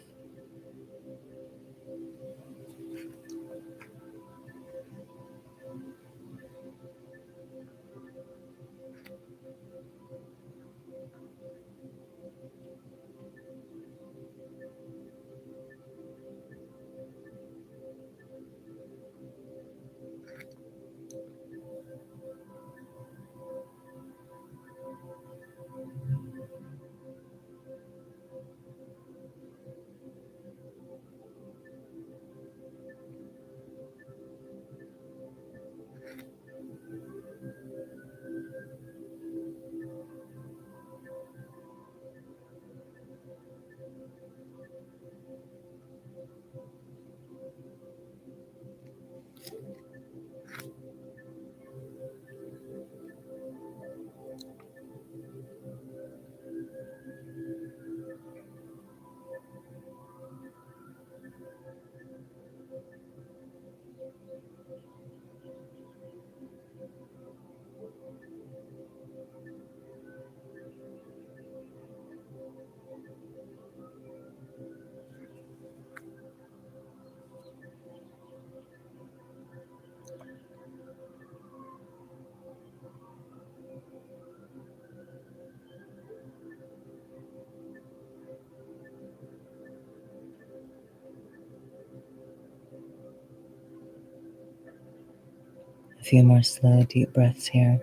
few more slow, deep breaths here.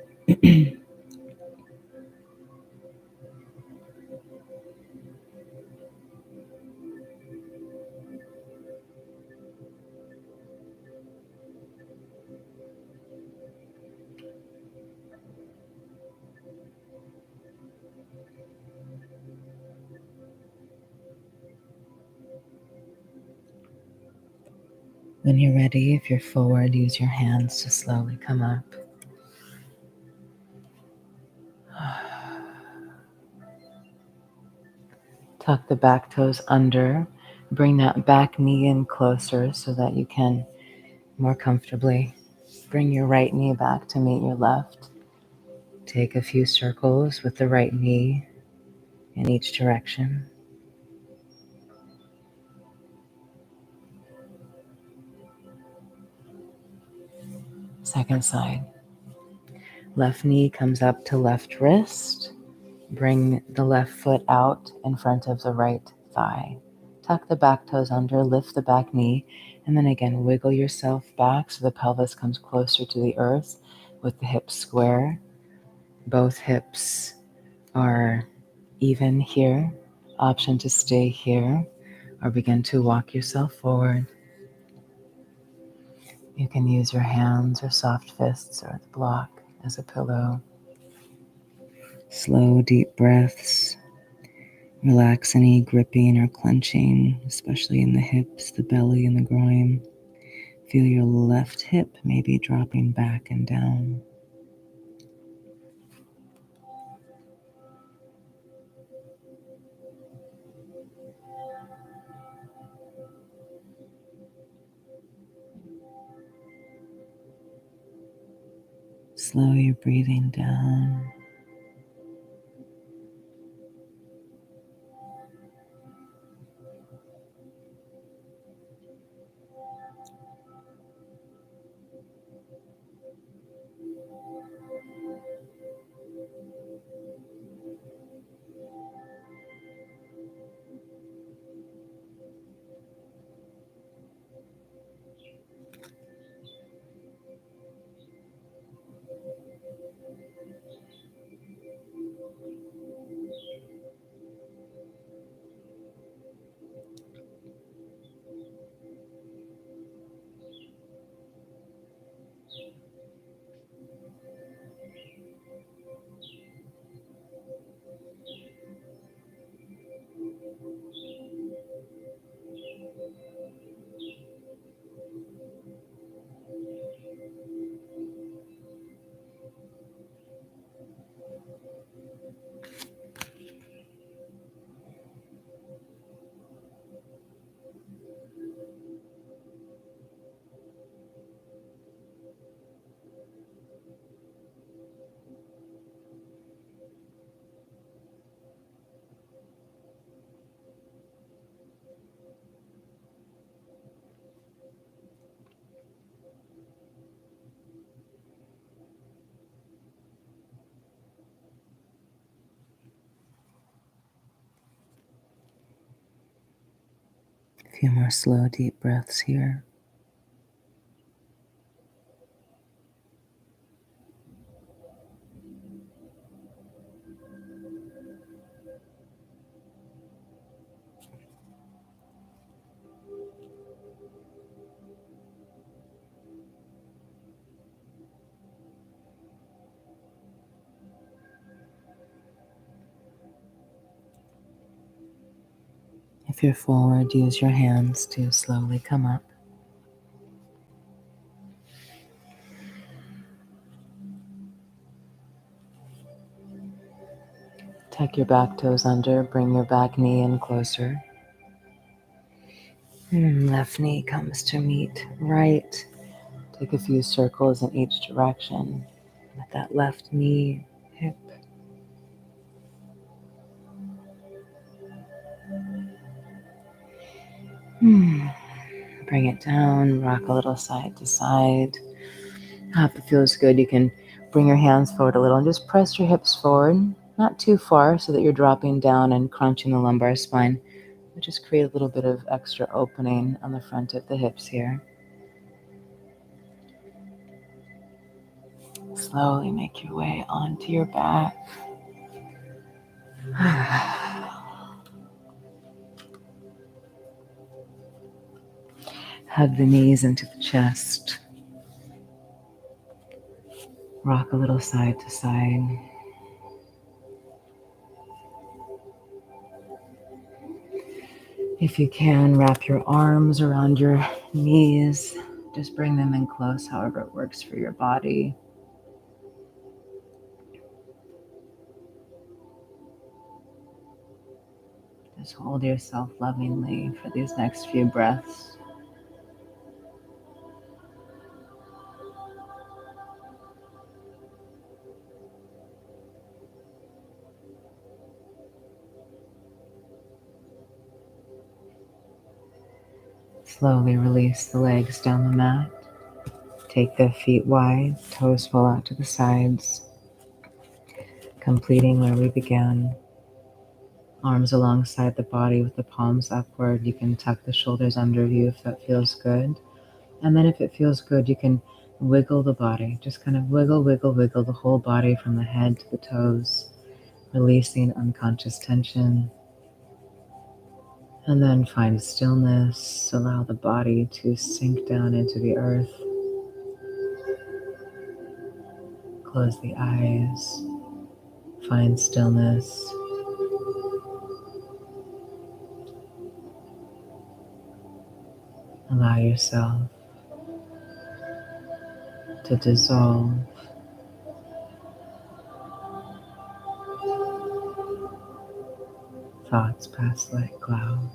When you're ready, if you're forward, use your hands to slowly come up. Tuck the back toes under. Bring that back knee in closer so that you can more comfortably bring your right knee back to meet your left. Take a few circles with the right knee in each direction. Second side. Left knee comes up to left wrist. Bring the left foot out in front of the right thigh. Tuck the back toes under, lift the back knee, and then again wiggle yourself back so the pelvis comes closer to the earth with the hips square. Both hips are even here. Option to stay here or begin to walk yourself forward. You can use your hands or soft fists or the block as a pillow. Slow, deep breaths. Relax any gripping or clenching, especially in the hips, the belly, and the groin. Feel your left hip maybe dropping back and down. Slow your breathing down. A few more slow, deep breaths here. If you're forward, use your hands to slowly come up. Tuck your back toes under, bring your back knee in closer. Left knee comes to meet right. Take a few circles in each direction. Let that left knee, hip. Bring it down, rock a little side to side. If it feels good, you can bring your hands forward a little and just press your hips forward, not too far so that you're dropping down and crunching the lumbar spine, but just create a little bit of extra opening on the front of the hips here. Slowly make your way onto your back. Hug the knees into the chest. Rock a little side to side. If you can, wrap your arms around your knees. Just bring them in close, however it works for your body. Just hold yourself lovingly for these next few breaths. Slowly release the legs down the mat. Take the feet wide, toes fall out to the sides, completing where we began. Arms alongside the body with the palms upward. You can tuck the shoulders under you if that feels good. And then if it feels good, you can wiggle the body. Just kind of wiggle, wiggle, wiggle the whole body from the head to the toes, releasing unconscious tension. And then find stillness. Allow the body to sink down into the earth. Close the eyes. Find stillness. Allow yourself to dissolve. Thoughts pass like clouds.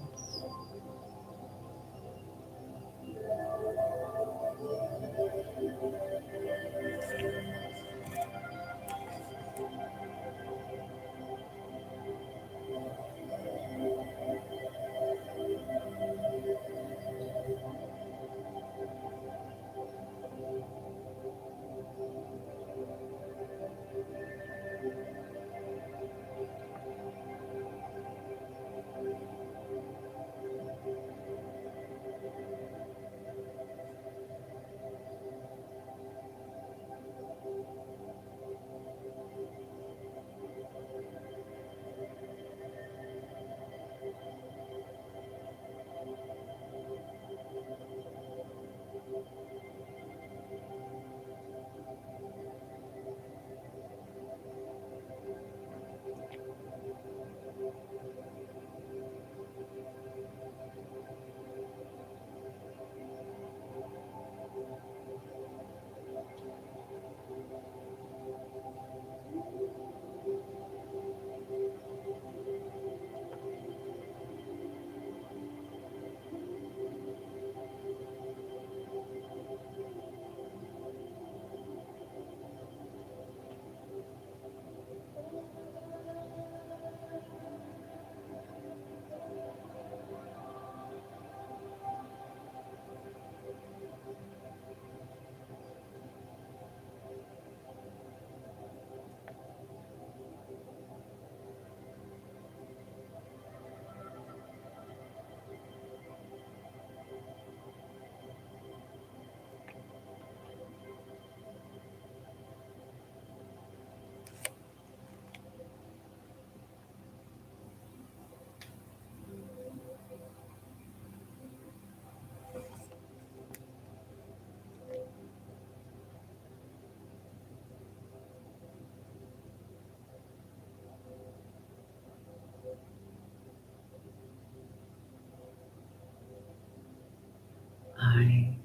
I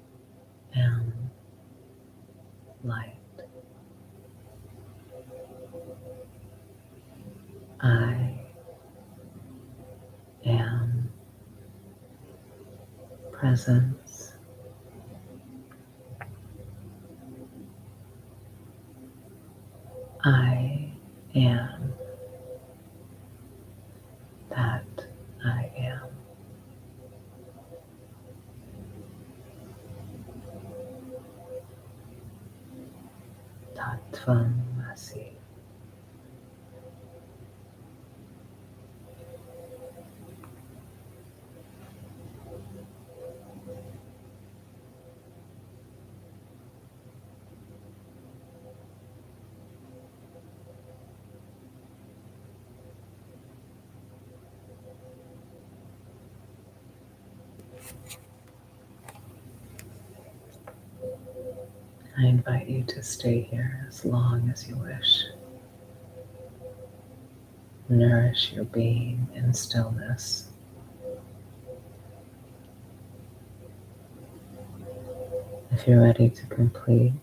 am light. I am presence. I am that I am. Tattvam Asi. I invite you to stay here as long as you wish. Nourish your being in stillness. If you're ready to complete,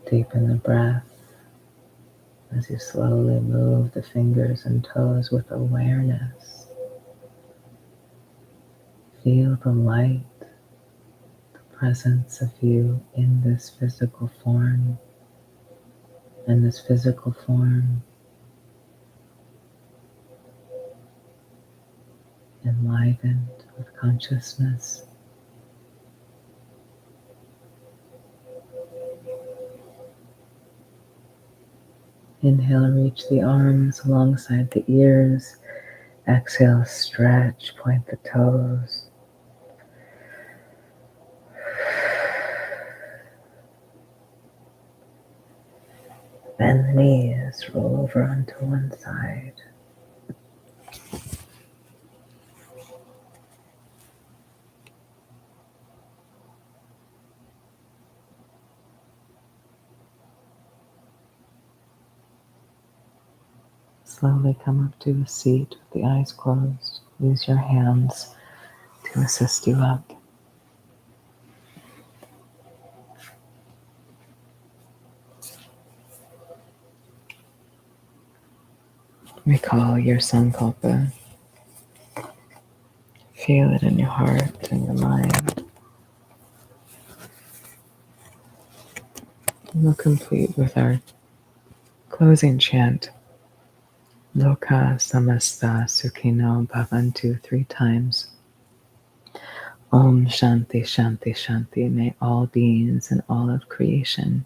deepen the breath as you slowly move the fingers and toes with awareness. Feel the light, the presence of you in this physical form, and this physical form enlivened with consciousness. Inhale, reach the arms alongside the ears. Exhale, stretch, point the toes. Bend the knees, roll over onto one side. Slowly come up to a seat with the eyes closed. Use your hands to assist you up. Recall your sankalpa. Feel it in your heart and your mind. And we'll complete with our closing chant. Loka samasta sukhino bhavantu 3 times. Om Shanti Shanti Shanti. May all beings and all of creation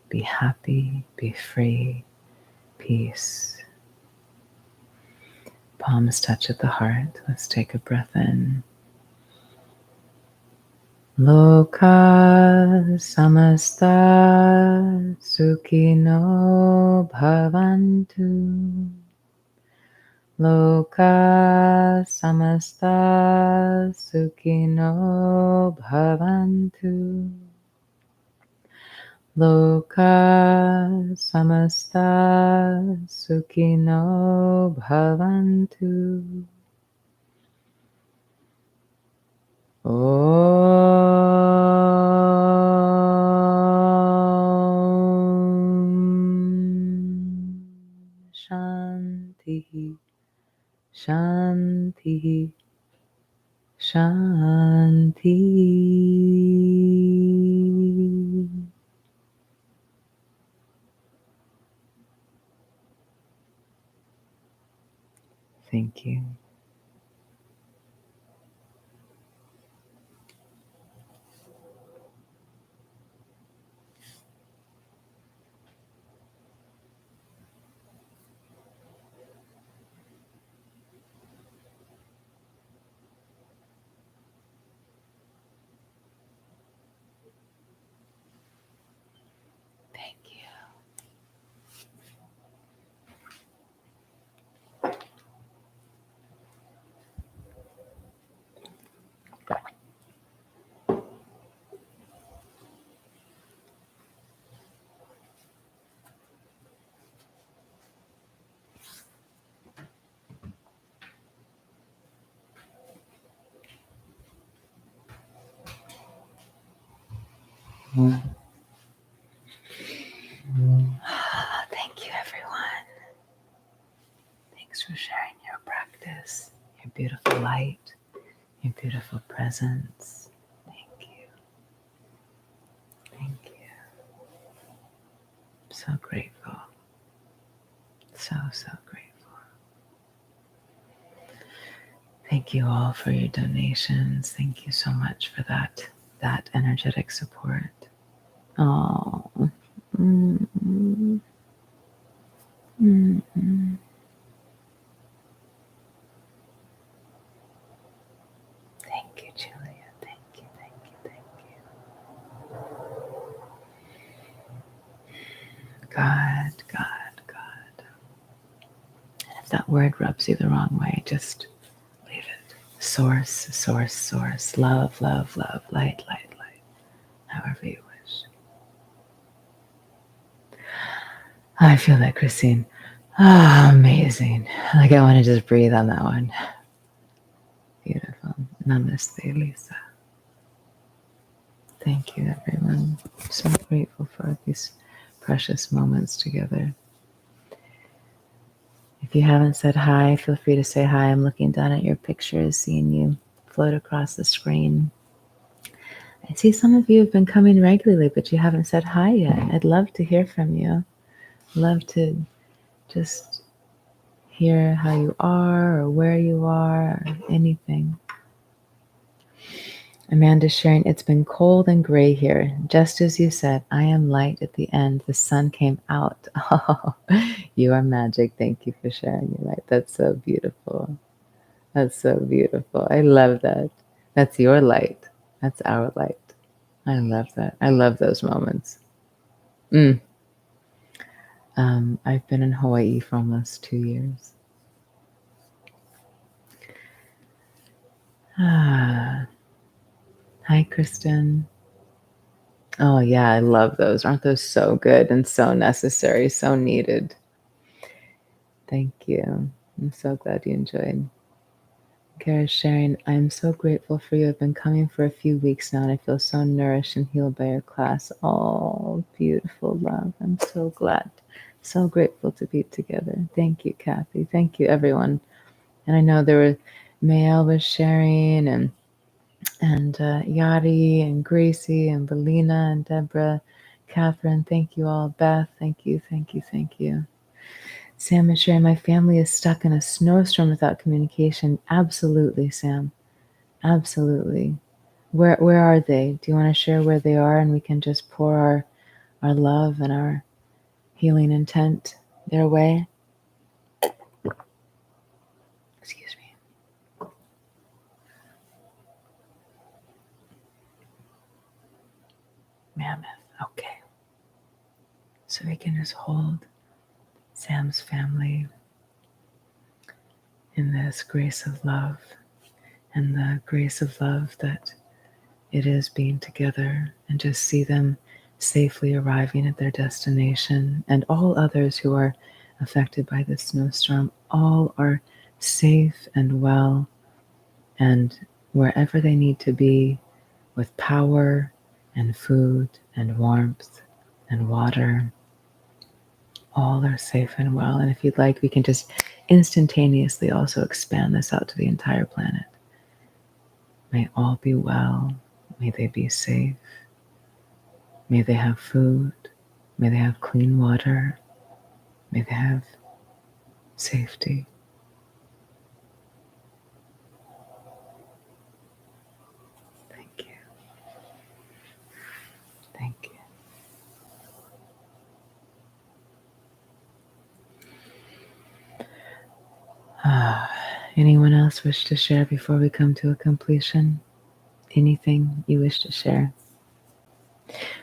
be happy, be free, peace. Palms touch at the heart. Let's take a breath in. Loka samasta sukhino bhavantu. Loka samasta sukhino bhavantu. Loka samasta sukhino bhavantu. Om Shanti Shanti Shanti. Thank you. Thank you. Thank you, everyone. Thanks for sharing your practice, your beautiful light, your beautiful presence. Thank you. Thank you. So grateful. So, so grateful. Thank you all for your donations. Thank you so much for that energetic support. Oh. Mm-hmm. Mm-hmm. Thank you, Julia. Thank you, thank you, thank you. God, God, God. And if that that word rubs you the wrong way, just leave it. Source, source, source. Love, love, love. Light, light, light. However you wish. I feel that, Christine. Ah, amazing. Like I want to just breathe on that one. Beautiful. Namaste, Lisa. Thank you, everyone. I'm so grateful for these precious moments together. If you haven't said hi, feel free to say hi. I'm looking down at your pictures, seeing you float across the screen. I see some of you have been coming regularly, but you haven't said hi yet. I'd love to hear from you. Love to just hear how you are or where you are or anything. Amanda's sharing, it's been cold and gray here. Just as you said, I am light at the end. The sun came out. Oh, you are magic. Thank you for sharing your light. That's so beautiful. That's so beautiful. I love that. That's your light. That's our light. I love that. I love those moments. I've been in Hawaii for almost 2 years. Hi, Kristen. Oh, yeah, I love those. Aren't those so good and so necessary, so needed? Thank you. I'm so glad you enjoyed. Kara's sharing, I'm so grateful for you. I've been coming for a few weeks now, and I feel so nourished and healed by your class. Oh, beautiful love. I'm so glad. So grateful to be together. Thank you, Kathy. Thank you, everyone. And I know there were Mael was sharing, and Yadi and Gracie and Belina and Deborah, Catherine. Thank you all. Beth, thank you, thank you, thank you. Sam is sharing, my family is stuck in a snowstorm without communication. Absolutely, Sam. Absolutely. Where are they? Do you want to share where they are, and we can just pour our love and our healing intent their way? Excuse me. Mammoth. Okay. So we can just hold Sam's family in this grace of love, and the grace of love that it is being together, and just see them safely arriving at their destination, and all others who are affected by this snowstorm, all are safe and well, and wherever they need to be, with power and food and warmth and water, all are safe and well. And if you'd like, we can just instantaneously also expand this out to the entire planet. May all be well. May they be safe. May they have food. May they have clean water. May they have safety. Thank you. Thank you. Anyone else wish to share before we come to a completion? Anything you wish to share?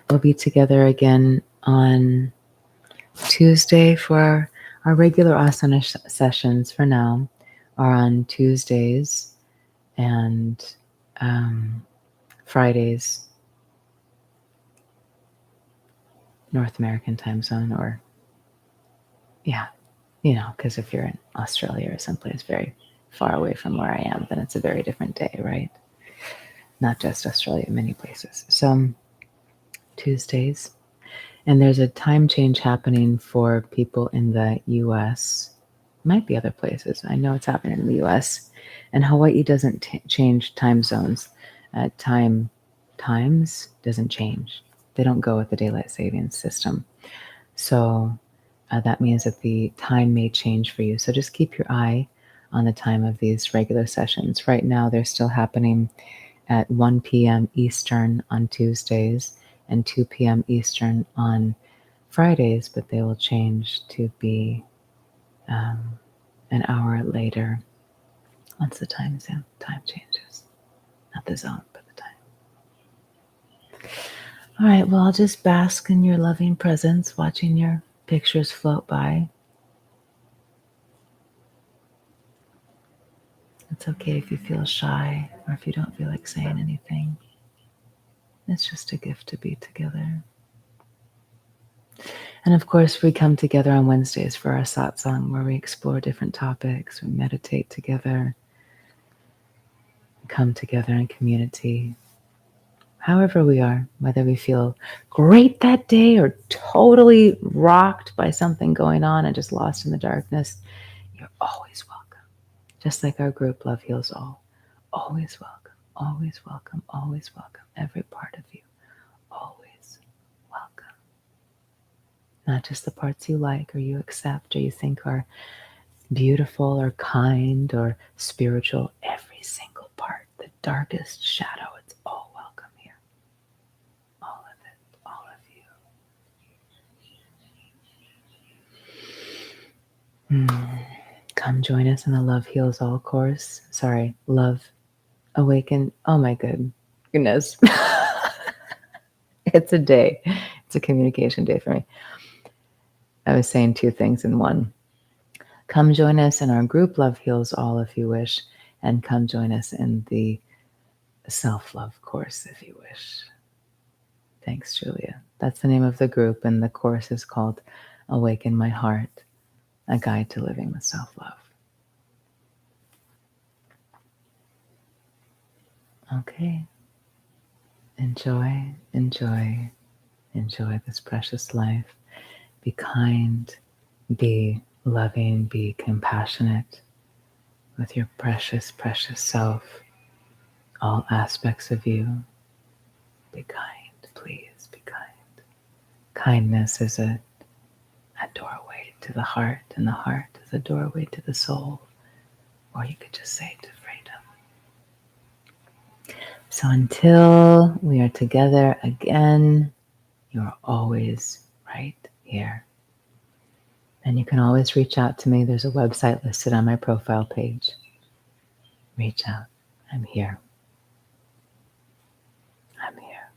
We'll be together again on Tuesday for our regular asana sessions for now are on Tuesdays and Fridays, North American time zone, or because if you're in Australia or someplace very far away from where I am, then it's a very different day, right? Not just Australia, many places. So Tuesdays. And there's a time change happening for people in the US. Might be other places. I know it's happening in the US. And Hawaii doesn't change time zones. Times doesn't change. They don't go with the daylight savings system. So that means that the time may change for you. So just keep your eye on the time of these regular sessions. Right now, they're still happening at 1 p.m. Eastern on Tuesdays and 2 p.m. Eastern on Fridays, but they will change to be an hour later once the time changes. Not the zone, but the time. All right, well, I'll just bask in your loving presence, watching your pictures float by. It's okay if you feel shy or if you don't feel like saying anything. It's just a gift to be together. And of course, we come together on Wednesdays for our satsang, where we explore different topics, we meditate together, come together in community. However we are, whether we feel great that day or totally rocked by something going on and just lost in the darkness, you're always welcome. Just like our group, Love Heals All. Always welcome, always welcome, always welcome. Every part of you, always welcome. Not just the parts you like or you accept or you think are beautiful or kind or spiritual. Every single part, the darkest shadow, it's all welcome here. All of it, all of you. Come join us in the Love Heals All course. Sorry, Love Awaken. Oh my goodness. It's a day. It's a communication day for me. I was saying two things in one. Come join us in our group Love Heals All if you wish, and come join us in the self-love course if you wish. Thanks, Julia. That's the name of the group, and the course is called Awaken My Heart, a guide to living with self-love. Okay. Enjoy, enjoy, enjoy this precious life. Be kind, be loving, be compassionate with your precious, precious self, all aspects of you. Be kind, please, be kind. Kindness is a doorway to the heart, and the heart is a doorway to the soul, or you could just say to freedom. So until we are together again, you're always right here. And you can always reach out to me. There's a website listed on my profile page. Reach out. I'm here. I'm here.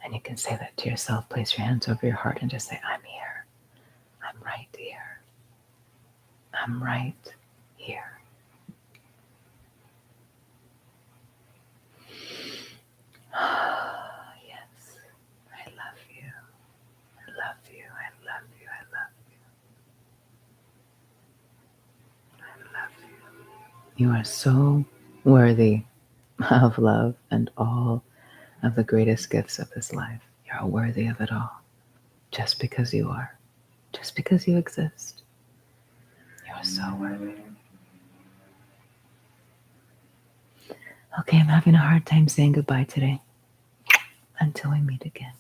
And you can say that to yourself. Place your hands over your heart and just say, I'm here. I'm right here. I'm right here. Yes. I love you. I love you. I love you. I love you. I love you. You are so worthy of love and all of the greatest gifts of this life. You're worthy of it all. Just because you are. Just because you exist. You're so worthy. Okay, I'm having a hard time saying goodbye today. Until we meet again.